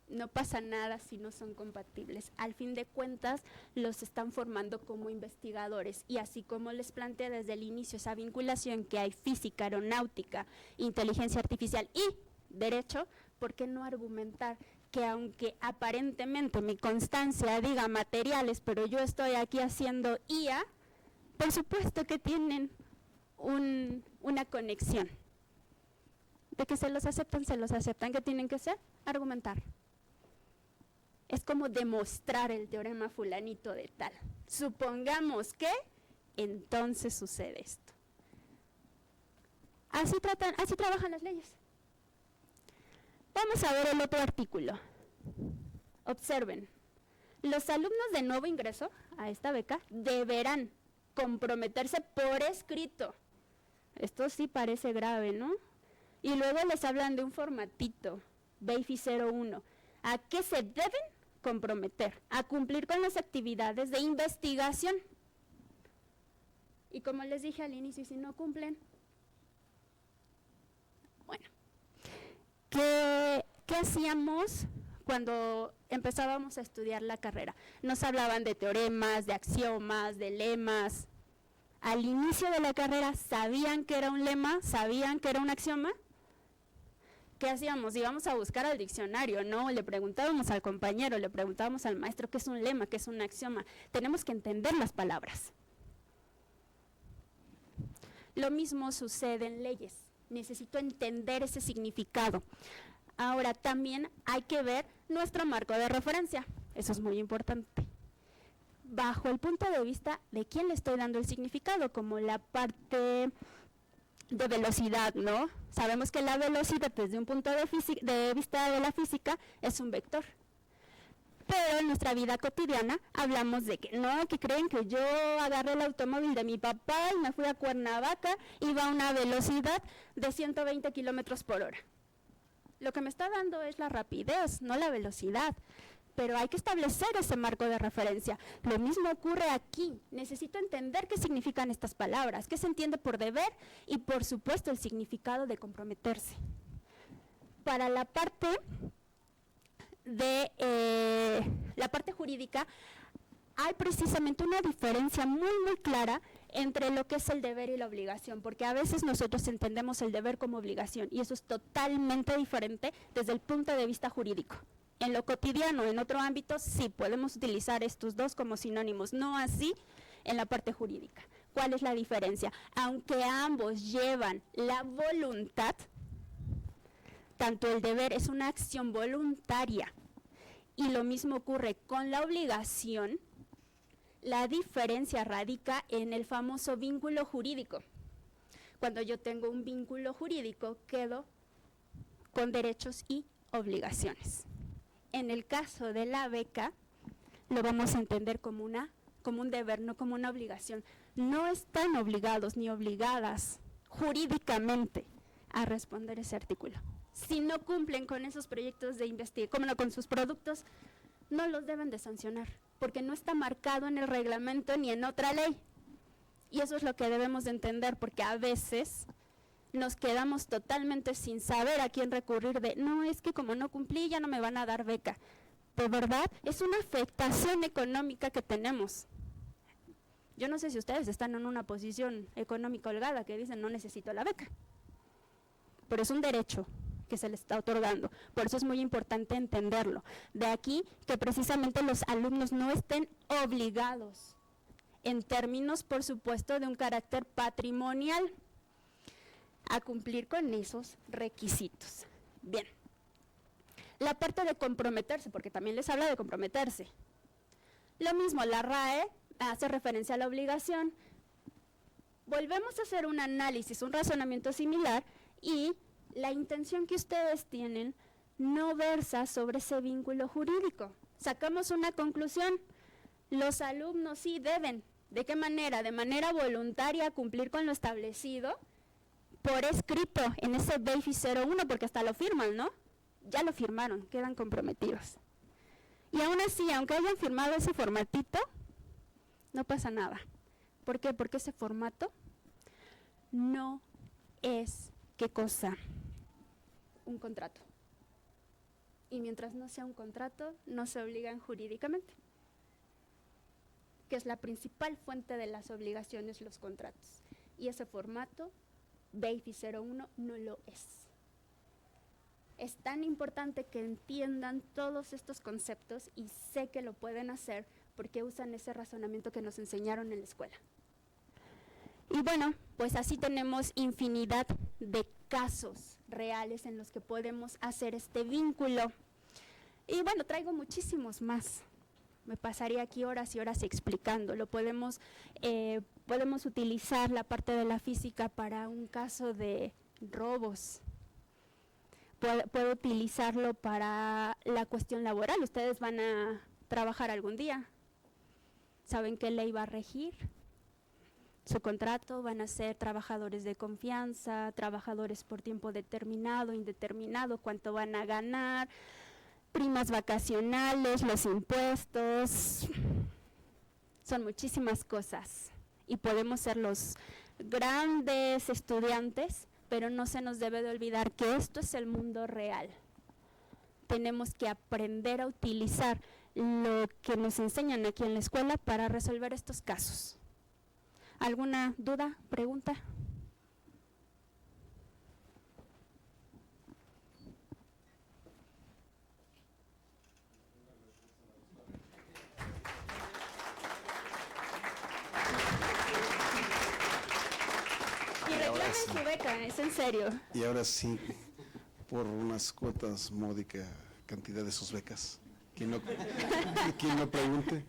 No pasa nada si no son compatibles. Al fin de cuentas, los están formando como investigadores y así como les planteé desde el inicio esa vinculación que hay física, aeronáutica, inteligencia artificial y derecho, ¿por qué no argumentar que aunque aparentemente mi constancia diga materiales, pero yo estoy aquí haciendo IA, por supuesto que tienen una conexión? De que se los aceptan, ¿qué tienen que hacer? Argumentar. Es como demostrar el teorema fulanito de tal. Supongamos que, entonces sucede esto. Así trabajan las leyes. Vamos a ver el otro artículo. Observen. Los alumnos de nuevo ingreso a esta beca deberán comprometerse por escrito. Esto sí parece grave, ¿no? Y luego les hablan de un formatito, BEIFI 01. ¿A qué se deben comprometer? A cumplir con las actividades de investigación. Y como les dije al inicio, si no cumplen, bueno, ¿qué hacíamos cuando empezábamos a estudiar la carrera? Nos hablaban de teoremas, de axiomas, de lemas. Al inicio de la carrera, ¿sabían que era un lema? ¿Sabían que era un axioma? ¿Qué hacíamos? Íbamos a buscar al diccionario, ¿no? Le preguntábamos al compañero, le preguntábamos al maestro qué es un lema, qué es un axioma. Tenemos que entender las palabras. Lo mismo sucede en leyes. Necesito entender ese significado. Ahora, también hay que ver nuestro marco de referencia. Eso es muy importante. Bajo el punto de vista de quién le estoy dando el significado, como la parte de velocidad, ¿no? Sabemos que la velocidad desde un punto de vista de la física es un vector. Pero en nuestra vida cotidiana hablamos de que no, que creen que yo agarré el automóvil de mi papá y me fui a Cuernavaca, iba a una velocidad de 120 kilómetros por hora. Lo que me está dando es la rapidez, no la velocidad. Pero hay que establecer ese marco de referencia. Lo mismo ocurre aquí. Necesito entender qué significan estas palabras, qué se entiende por deber y, por supuesto, el significado de comprometerse. Para la parte la parte jurídica, hay precisamente una diferencia muy, muy clara entre lo que es el deber y la obligación, porque a veces nosotros entendemos el deber como obligación y eso es totalmente diferente desde el punto de vista jurídico. En lo cotidiano, en otro ámbito, sí podemos utilizar estos dos como sinónimos, no así en la parte jurídica. ¿Cuál es la diferencia? Aunque ambos llevan la voluntad, tanto el deber es una acción voluntaria y lo mismo ocurre con la obligación, la diferencia radica en el famoso vínculo jurídico. Cuando yo tengo un vínculo jurídico, quedo con derechos y obligaciones. En el caso de la beca, lo vamos a entender como un deber, no como una obligación. No están obligados ni obligadas jurídicamente a responder ese artículo. Si no cumplen con esos proyectos de investigación, con sus productos, no los deben de sancionar, porque no está marcado en el reglamento ni en otra ley. Y eso es lo que debemos de entender, porque a veces nos quedamos totalmente sin saber a quién recurrir no, es que como no cumplí ya no me van a dar beca. De verdad, es una afectación económica que tenemos. Yo no sé si ustedes están en una posición económica holgada que dicen no necesito la beca, pero es un derecho que se les está otorgando, por eso es muy importante entenderlo. De aquí que precisamente los alumnos no estén obligados, en términos por supuesto de un carácter patrimonial, a cumplir con esos requisitos. Bien, la parte de comprometerse, porque también les habla de comprometerse. Lo mismo, la RAE hace referencia a la obligación. Volvemos a hacer un análisis, un razonamiento similar y la intención que ustedes tienen no versa sobre ese vínculo jurídico. Sacamos una conclusión, los alumnos sí deben, ¿de qué manera? De manera voluntaria cumplir con lo establecido por escrito en ese BEIFI 01, porque hasta lo firman, ¿no? Ya lo firmaron, quedan comprometidos. Y aún así, aunque hayan firmado ese formatito, no pasa nada. ¿Por qué? Porque ese formato no es, ¿qué cosa? Un contrato. Y mientras no sea un contrato, no se obligan jurídicamente, que es la principal fuente de las obligaciones, los contratos. Y ese formato, BEIFI 01, no lo es. Es tan importante que entiendan todos estos conceptos y sé que lo pueden hacer porque usan ese razonamiento que nos enseñaron en la escuela. Y bueno, pues así tenemos infinidad de casos reales en los que podemos hacer este vínculo. Y bueno, traigo muchísimos más. Me pasaría aquí horas y horas explicándolo. Podemos utilizar la parte de la física para un caso de robos. Puedo utilizarlo para la cuestión laboral. Ustedes van a trabajar algún día. ¿Saben qué ley va a regir su contrato? Van a ser trabajadores de confianza, trabajadores por tiempo determinado, indeterminado, cuánto van a ganar, primas vacacionales, los impuestos. Son muchísimas cosas y podemos ser los grandes estudiantes, pero no se nos debe de olvidar que esto es el mundo real. Tenemos que aprender a utilizar lo que nos enseñan aquí en la escuela para resolver estos casos. ¿Alguna duda, pregunta? Y reclamen su beca, es en serio. Y ahora sí, por unas cuotas módica cantidad de sus becas. ¿Quién no pregunte?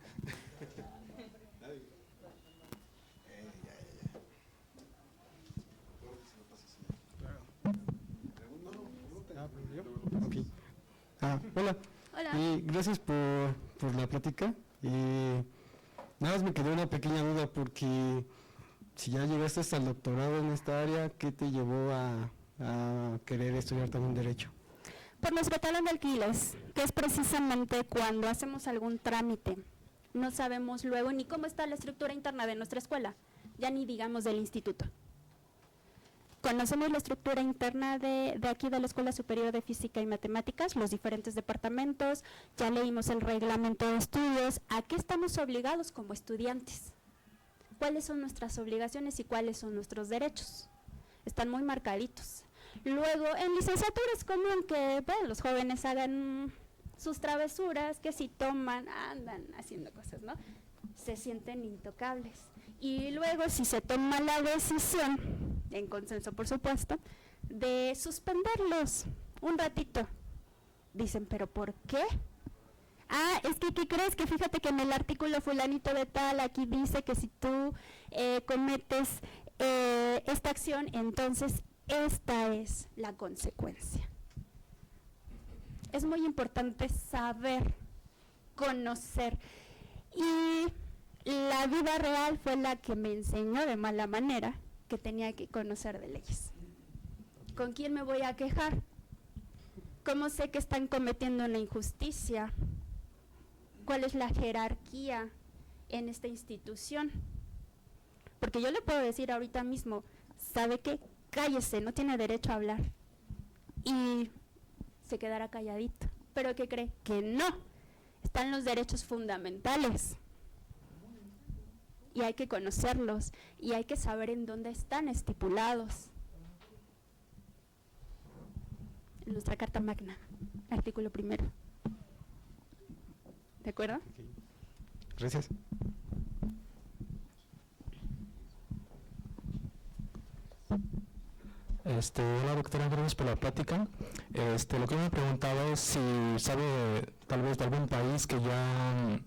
Okay. Hola. Hola. Y gracias por la plática. Nada más me quedó una pequeña duda porque si ya llegaste hasta el doctorado en esta área, ¿qué te llevó a querer estudiar también Derecho? Por nuestro talón de alquiles, que es precisamente cuando hacemos algún trámite. No sabemos luego ni cómo está la estructura interna de nuestra escuela, ya ni digamos del instituto. Conocemos la estructura interna de aquí de la Escuela Superior de Física y Matemáticas, los diferentes departamentos, ya leímos el reglamento de estudios, ¿a qué estamos obligados como estudiantes? ¿Cuáles son nuestras obligaciones y cuáles son nuestros derechos? Están muy marcaditos. Luego, en licenciatura es común que los jóvenes hagan sus travesuras, que si toman, andan haciendo cosas, ¿no? Se sienten intocables. Y luego, si se toma la decisión, en consenso por supuesto, de suspenderlos un ratito, dicen, ¿pero por qué? Es que, ¿qué crees? Que fíjate que en el artículo fulanito de tal, aquí dice que si tú cometes esta acción, entonces esta es la consecuencia. Es muy importante saber, conocer, y la vida real fue la que me enseñó de mala manera que tenía que conocer de leyes. ¿Con quién me voy a quejar? ¿Cómo sé que están cometiendo una injusticia? ¿Cuál es la jerarquía en esta institución? Porque yo le puedo decir ahorita mismo, ¿sabe qué? Cállese, no tiene derecho a hablar. Y se quedará calladito. ¿Pero qué cree? Que no. Están los derechos fundamentales. Y hay que conocerlos. Y hay que saber en dónde están estipulados. En nuestra Carta Magna, artículo 1. ¿De acuerdo? Okay. Gracias. Hola doctora, gracias por la plática. Lo que me preguntaba es si sabe tal vez de algún país que ya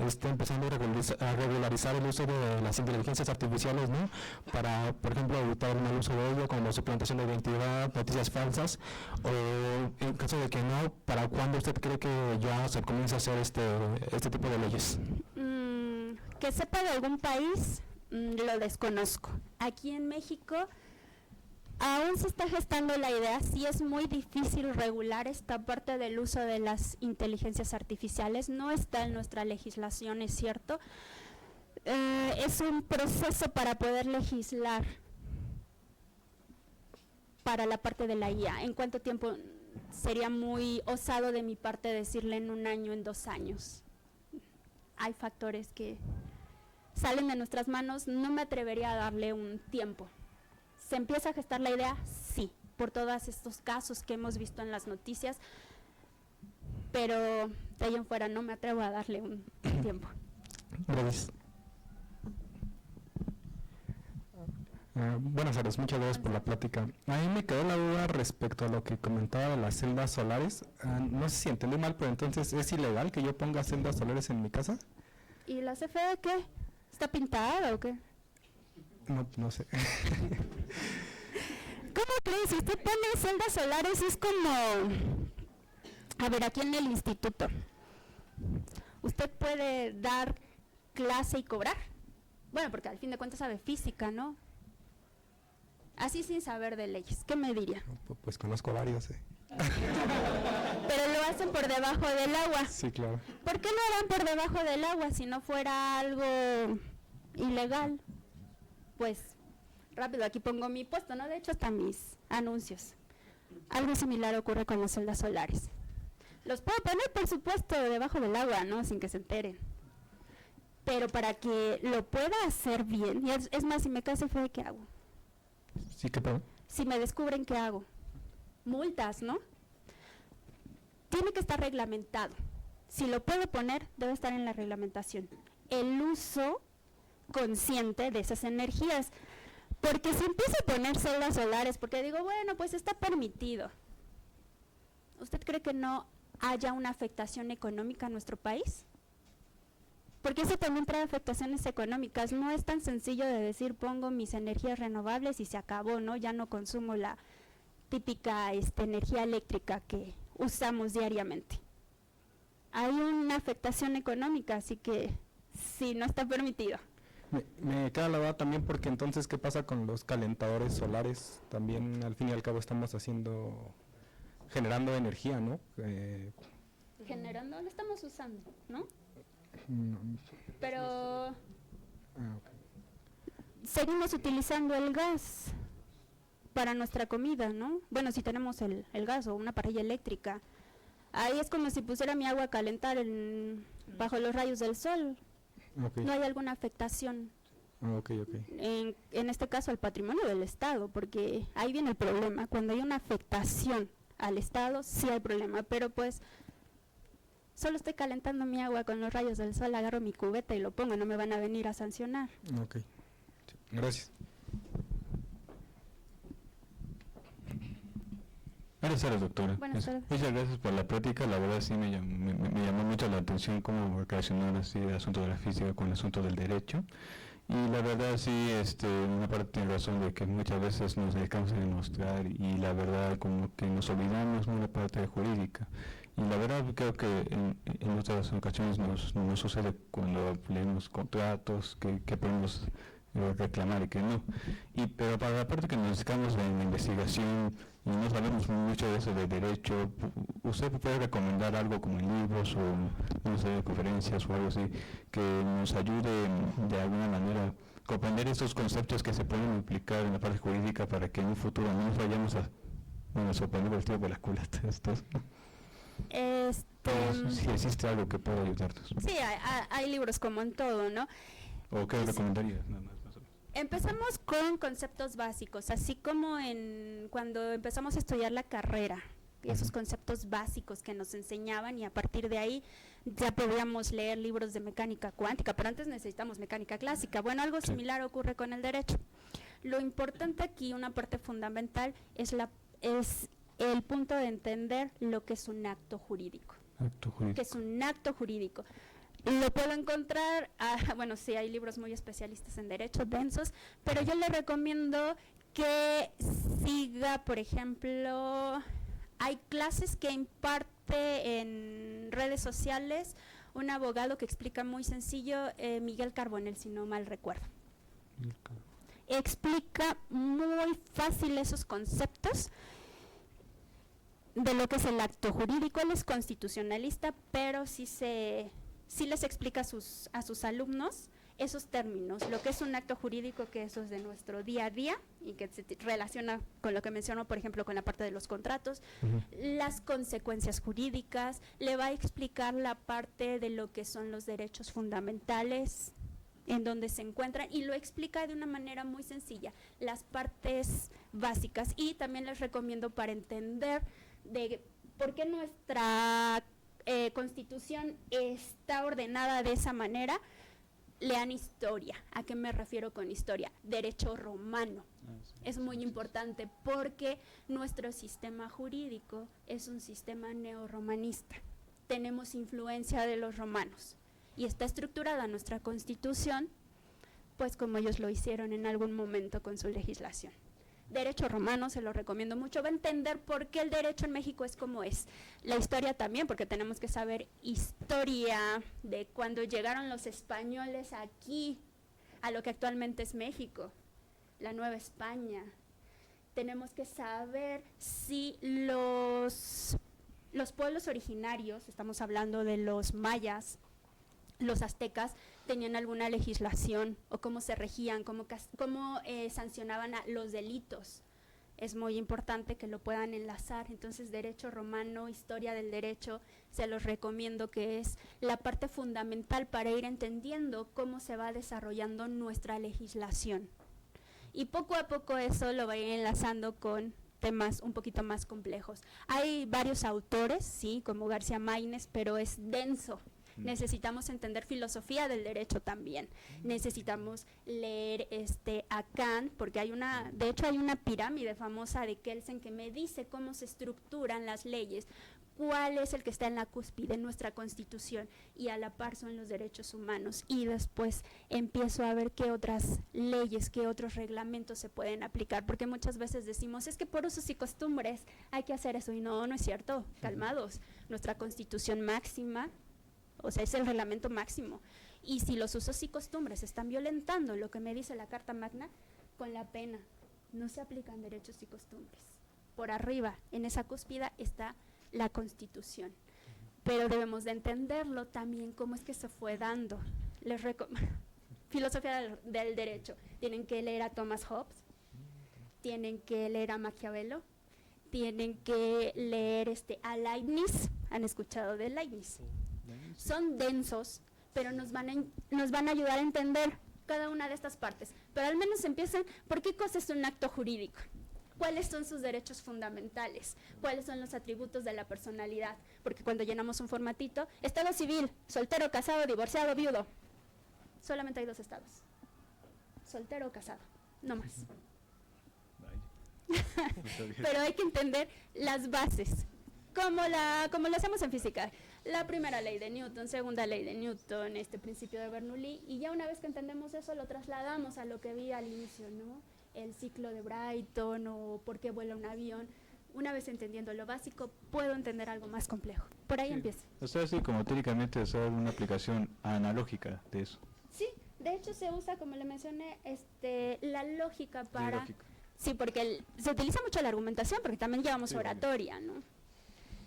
esté empezando a regularizar el uso de las inteligencias artificiales, ¿no? Para, por ejemplo, evitar el mal uso de ello, como suplantación de identidad, noticias falsas, o en caso de que no, ¿para cuándo usted cree que ya se comience a hacer este tipo de leyes? Que sepa de algún país, lo desconozco. Aquí en México aún se está gestando la idea, sí es muy difícil regular esta parte del uso de las inteligencias artificiales, no está en nuestra legislación, es cierto. Es un proceso para poder legislar para la parte de la IA. ¿En cuánto tiempo? Sería muy osado de mi parte decirle en 1 año, en 2 años. Hay factores que salen de nuestras manos, no me atrevería a darle un tiempo. ¿Se empieza a gestar la idea? Sí, por todos estos casos que hemos visto en las noticias, pero de ahí en fuera no me atrevo a darle un tiempo. Gracias. Buenas tardes, muchas gracias por la plática. A mí me quedó la duda respecto a lo que comentaba de las celdas solares. No sé si entendí mal, pero entonces, ¿es ilegal que yo ponga celdas solares en mi casa? ¿Y la CFE qué? ¿Está pintada o qué? No sé. ¿Cómo crees? Si usted pone celdas solares es como, a ver, aquí en el instituto, usted puede dar clase y cobrar. Bueno, porque al fin de cuentas sabe física, ¿no? Así sin saber de leyes, ¿qué me diría? Pues conozco varios, Pero lo hacen por debajo del agua. Sí, claro. ¿Por qué lo harán por debajo del agua si no fuera algo ilegal? Pues rápido, aquí pongo mi puesto, ¿no? De hecho, están mis anuncios. Algo similar ocurre con las celdas solares. Los puedo poner, por supuesto, debajo del agua, ¿no? Sin que se enteren. Pero para que lo pueda hacer bien, y es más, si me cae CFE, ¿qué hago? Sí, ¿qué pedo? Si me descubren, ¿qué hago? Multas, ¿no? Tiene que estar reglamentado. Si lo puedo poner, debe estar en la reglamentación. El uso consciente de esas energías, porque si empiezo a poner celdas solares, porque digo, bueno, pues está permitido, ¿usted cree que no haya una afectación económica en nuestro país? Porque eso también trae afectaciones económicas. No es tan sencillo de decir pongo mis energías renovables y se acabó, ¿no? Ya no consumo la típica energía eléctrica que usamos diariamente. Hay una afectación económica, así que sí, no está permitido. Me queda la duda también porque entonces, ¿qué pasa con los calentadores solares? También al fin y al cabo estamos generando energía, ¿no? Generando, lo estamos usando, ¿no? No. Pero Okay. seguimos utilizando el gas para nuestra comida, ¿no? Bueno, si tenemos el gas o una parrilla eléctrica, ahí es como si pusiera mi agua a calentar bajo los rayos del sol. Okay. No hay alguna afectación. Okay. En este caso al patrimonio del Estado, porque ahí viene el problema. Cuando hay una afectación al Estado, sí hay problema, pero pues solo estoy calentando mi agua con los rayos del sol, agarro mi cubeta y lo pongo, no me van a venir a sancionar. Okay. Sí, gracias. Buenas tardes, doctora. Buenas tardes. Muchas gracias por la plática. La verdad sí me llamó mucho la atención cómo relacionar así el asunto de la física con el asunto del derecho. Y la verdad sí, una parte tiene razón de que muchas veces nos dedicamos a demostrar y la verdad como que nos olvidamos de una parte jurídica. Y la verdad creo que en otras ocasiones nos sucede cuando leemos contratos que podemos reclamar y que no. Pero para la parte que nos dedicamos en la investigación y no sabemos mucho de eso de derecho, ¿usted puede recomendar algo como libros o no sé, conferencias o algo así que nos ayude de alguna manera a comprender estos conceptos que se pueden aplicar en la parte jurídica para que en un futuro no nos vayamos a sorprender el tiempo de las culatas? Si existe algo que pueda ayudarnos. Sí, hay libros como en todo, ¿no? ¿O qué recomendarías? Nada más. Empezamos con conceptos básicos, así como cuando empezamos a estudiar la carrera, esos conceptos básicos que nos enseñaban y a partir de ahí ya podíamos leer libros de mecánica cuántica, pero antes necesitamos mecánica clásica. Bueno, algo similar ocurre con el derecho. Lo importante aquí, una parte fundamental, es el punto de entender lo que es un acto jurídico. ¿Qué es un acto jurídico? Lo puedo encontrar, bueno, sí, hay libros muy especialistas en derecho, densos, pero yo le recomiendo que siga, por ejemplo, hay clases que imparte en redes sociales un abogado que explica muy sencillo, Miguel Carbonell, si no mal recuerdo. Explica muy fácil esos conceptos de lo que es el acto jurídico. Él es constitucionalista, pero sí les explica a sus alumnos esos términos, lo que es un acto jurídico, que eso es de nuestro día a día y que se relaciona con lo que mencionó, por ejemplo, con la parte de los contratos, las consecuencias jurídicas, le va a explicar la parte de lo que son los derechos fundamentales, en donde se encuentran, y lo explica de una manera muy sencilla, las partes básicas. Y también les recomiendo, para entender de por qué nuestra Constitución está ordenada de esa manera, lean historia. ¿A qué me refiero con historia? Derecho romano. Es muy importante porque nuestro sistema jurídico es un sistema neorromanista. Tenemos influencia de los romanos y está estructurada nuestra Constitución pues como ellos lo hicieron en algún momento con su legislación. Derecho romano, se lo recomiendo mucho, va a entender por qué el derecho en México es como es. La historia también, porque tenemos que saber historia de cuando llegaron los españoles aquí, a lo que actualmente es México, la Nueva España. Tenemos que saber si los pueblos originarios, estamos hablando de los mayas, los aztecas, tenían alguna legislación o cómo se regían, cómo sancionaban a los delitos. Es muy importante que lo puedan enlazar. Entonces, derecho romano, historia del derecho, se los recomiendo, que es la parte fundamental para ir entendiendo cómo se va desarrollando nuestra legislación. Y poco a poco eso lo va a ir enlazando con temas un poquito más complejos. Hay varios autores, sí, como García Maínez, pero es denso. Necesitamos entender filosofía del derecho también. Necesitamos leer a Kant, porque de hecho hay una pirámide famosa de Kelsen que me dice cómo se estructuran las leyes, cuál es el que está en la cúspide en nuestra Constitución, y a la par son los derechos humanos. Y después empiezo a ver qué otras leyes, qué otros reglamentos se pueden aplicar, porque muchas veces decimos, es que por usos y costumbres hay que hacer eso, y no es cierto, calmados. Nuestra Constitución máxima, o sea, es el reglamento máximo, y si los usos y costumbres están violentando lo que me dice la Carta Magna, con la pena no se aplican derechos y costumbres. Por arriba, en esa cúspide, está la Constitución, pero debemos de entenderlo también cómo es que se fue dando. Filosofía del derecho, tienen que leer a Thomas Hobbes, tienen que leer a Maquiavelo, tienen que leer a Leibniz. ¿Han escuchado de Leibniz? Son densos, pero nos van a ayudar a entender cada una de estas partes, pero al menos empiezan por qué cosa es un acto jurídico, cuáles son sus derechos fundamentales, cuáles son los atributos de la personalidad, porque cuando llenamos un formatito, estado civil, soltero, casado, divorciado, viudo, solamente hay 2 estados, soltero o casado, no más. Pero hay que entender las bases, como lo hacemos en física, la primera ley de Newton, segunda ley de Newton, principio de Bernoulli, y ya una vez que entendemos eso, lo trasladamos a lo que vi al inicio, ¿no? El ciclo de Brighton o por qué vuela un avión. Una vez entendiendo lo básico, puedo entender algo más complejo. Por ahí empieza. O sea, sí, como técnicamente es una aplicación analógica de eso. Sí, de hecho se usa, como le mencioné, la lógica para... Lógica. Sí, porque se utiliza mucho la argumentación, porque también llevamos oratoria, ¿no?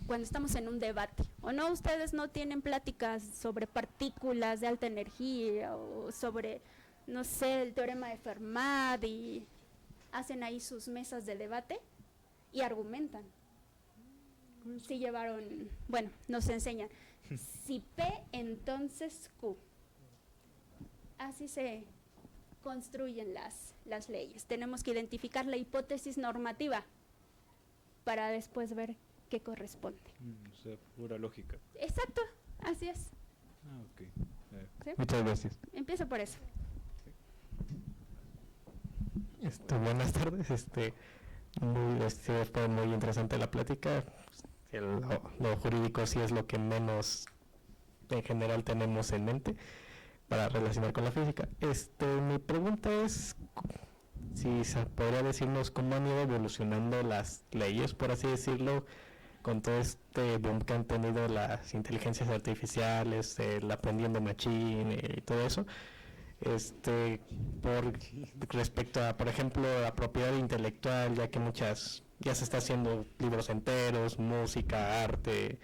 Cuando estamos en un debate, ¿o no? Ustedes no tienen pláticas sobre partículas de alta energía o sobre, no sé, el teorema de Fermat, y hacen ahí sus mesas de debate y argumentan. Sí llevaron, bueno, nos enseñan, si P, entonces Q. Así se construyen las leyes. Tenemos que identificar la hipótesis normativa para después ver qué corresponde. O sea, pura lógica. Exacto, así es. Ok. ¿Sí? Muchas gracias. Empiezo por eso. Buenas tardes. Fue muy interesante la plática. Lo jurídico sí es lo que menos en general tenemos en mente para relacionar con la física. Mi pregunta es si se podría decirnos cómo han ido evolucionando las leyes, por así decirlo, con todo este boom que han tenido las inteligencias artificiales, el aprendiendo machine y todo eso. Por respecto a, por ejemplo, la propiedad intelectual, ya que ya se está haciendo libros enteros, música, arte.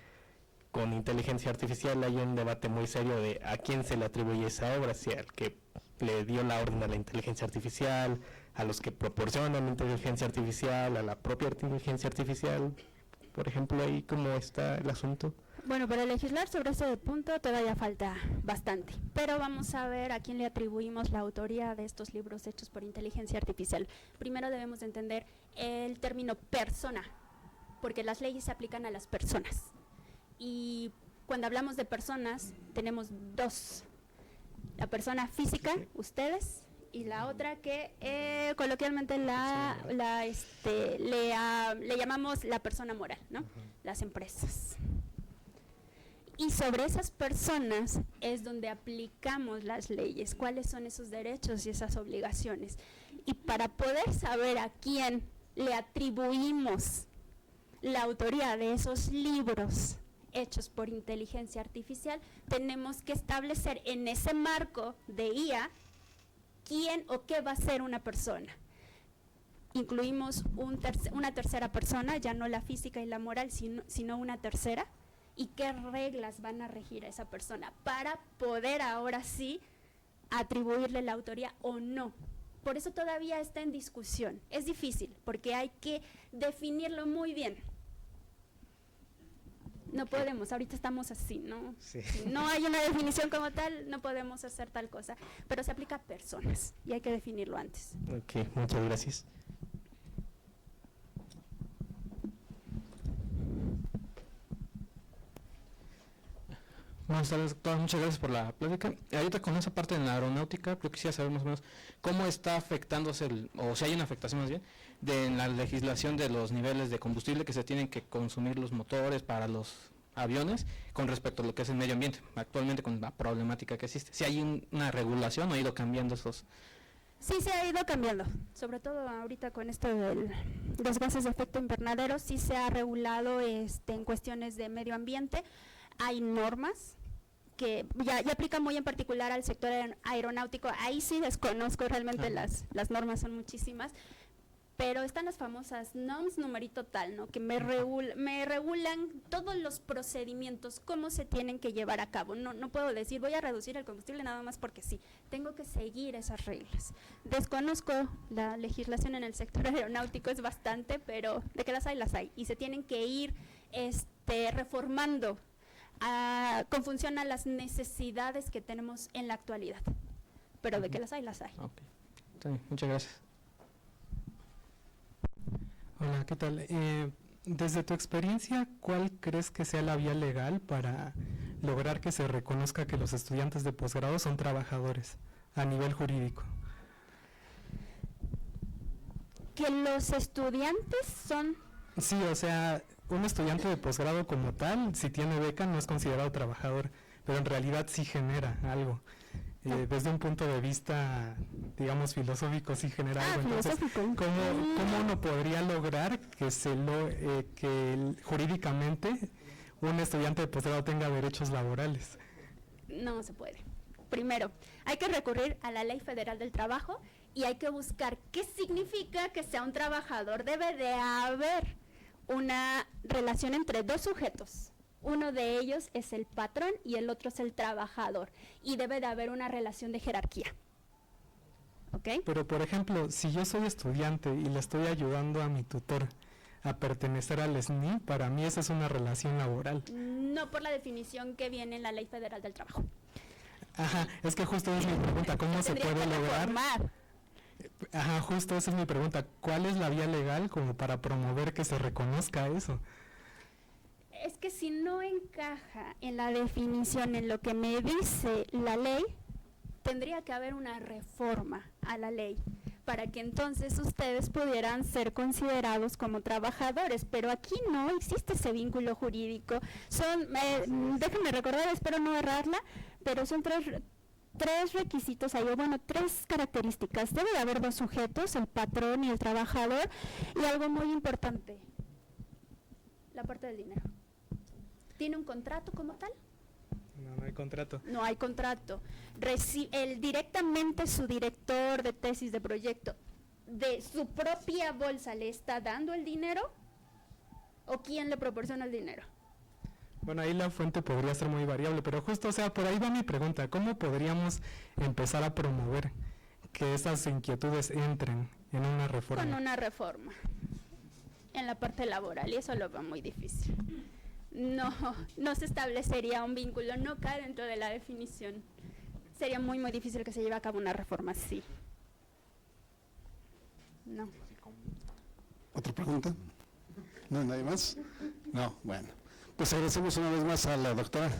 Con inteligencia artificial hay un debate muy serio de a quién se le atribuye esa obra, si al que le dio la orden a la inteligencia artificial, a los que proporcionan la inteligencia artificial, a la propia inteligencia artificial. Por ejemplo, ahí cómo está el asunto. Bueno, para legislar sobre ese punto todavía falta bastante, pero vamos a ver a quién le atribuimos la autoría de estos libros hechos por inteligencia artificial. Primero debemos de entender el término persona, porque las leyes se aplican a las personas. Y cuando hablamos de personas, tenemos 2. La persona física, ustedes, y la otra que coloquialmente le llamamos la persona moral, ¿no? Las empresas. Y sobre esas personas es donde aplicamos las leyes, cuáles son esos derechos y esas obligaciones. Y para poder saber a quién le atribuimos la autoría de esos libros hechos por inteligencia artificial, tenemos que establecer en ese marco de IA quién o qué va a ser una persona. Incluimos una tercera persona, ya no la física y la moral, sino una tercera, y qué reglas van a regir a esa persona para poder ahora sí atribuirle la autoría o no. Por eso todavía está en discusión. Es difícil porque hay que definirlo muy bien. No podemos, ahorita estamos así, ¿no? Sí. Si no hay una definición como tal, no podemos hacer tal cosa, pero se aplica a personas y hay que definirlo antes. Ok, muchas gracias. Buenas tardes, doctor. Muchas gracias por la plática. Ahorita con esa parte de la aeronáutica, yo quisiera saber más o menos cómo está afectándose, o si hay una afectación más bien, de la legislación de los niveles de combustible que se tienen que consumir los motores para los aviones con respecto a lo que es el medio ambiente, actualmente con la problemática que existe. Si hay una regulación o ha ido cambiando esos... Sí, se ha ido cambiando, sobre todo ahorita con esto de los gases de efecto invernadero, sí se ha regulado en cuestiones de medio ambiente. Hay normas que ya aplican muy en particular al sector aeronáutico. Ahí sí desconozco realmente, las normas son muchísimas, pero están las famosas NOMS numerito tal, ¿no? Que me regulan todos los procedimientos, cómo se tienen que llevar a cabo. No puedo decir voy a reducir el combustible nada más porque sí, tengo que seguir esas reglas. Desconozco la legislación en el sector aeronáutico, es bastante, pero de que las hay, y se tienen que ir reformando con función a las necesidades que tenemos en la actualidad, pero de que las hay. Okay. Sí, muchas gracias. Hola, ¿qué tal? Desde tu experiencia, ¿cuál crees que sea la vía legal para lograr que se reconozca que los estudiantes de posgrado son trabajadores a nivel jurídico? Que los estudiantes son... Sí, o sea, un estudiante de posgrado como tal, si tiene beca, no es considerado trabajador, pero en realidad sí genera algo. Desde un punto de vista, digamos, filosófico, sí genera algo. Entonces, ¿cómo uno podría lograr que jurídicamente un estudiante de posgrado tenga derechos laborales? No se puede. Primero, hay que recurrir a la Ley Federal del Trabajo y hay que buscar qué significa que sea un trabajador. Debe de haber una relación entre dos sujetos. Uno de ellos es el patrón y el otro es el trabajador. Y debe de haber una relación de jerarquía. ¿Ok? Pero, por ejemplo, si yo soy estudiante y le estoy ayudando a mi tutor a pertenecer al SNI, para mí esa es una relación laboral. No por la definición que viene en la Ley Federal del Trabajo. Ajá, es que justo es mi pregunta, ¿cómo se puede lograr? Ajá, justo esa es mi pregunta, ¿cuál es la vía legal como para promover que se reconozca eso? Es que si no encaja en la definición, en lo que me dice la ley, tendría que haber una reforma a la ley para que entonces ustedes pudieran ser considerados como trabajadores, pero aquí no existe ese vínculo jurídico. Déjenme recordar, espero no errarla, pero son tres requisitos ahí, o bueno, tres características. Debe de haber dos sujetos, el patrón y el trabajador, y algo muy importante, la parte del dinero. ¿Tiene un contrato como tal? No hay contrato. No hay contrato. Directamente su director de tesis de proyecto, de su propia bolsa, ¿le está dando el dinero? ¿O quién le proporciona el dinero? Bueno, ahí la fuente podría ser muy variable, pero justo, o sea, por ahí va mi pregunta. ¿Cómo podríamos empezar a promover que esas inquietudes entren en una reforma? Con una reforma en la parte laboral, y eso lo veo muy difícil. No se establecería un vínculo, no cae dentro de la definición. Sería muy difícil que se lleve a cabo una reforma así. No. ¿Otra pregunta? ¿No hay nadie más? No, bueno. Pues agradecemos una vez más a la doctora.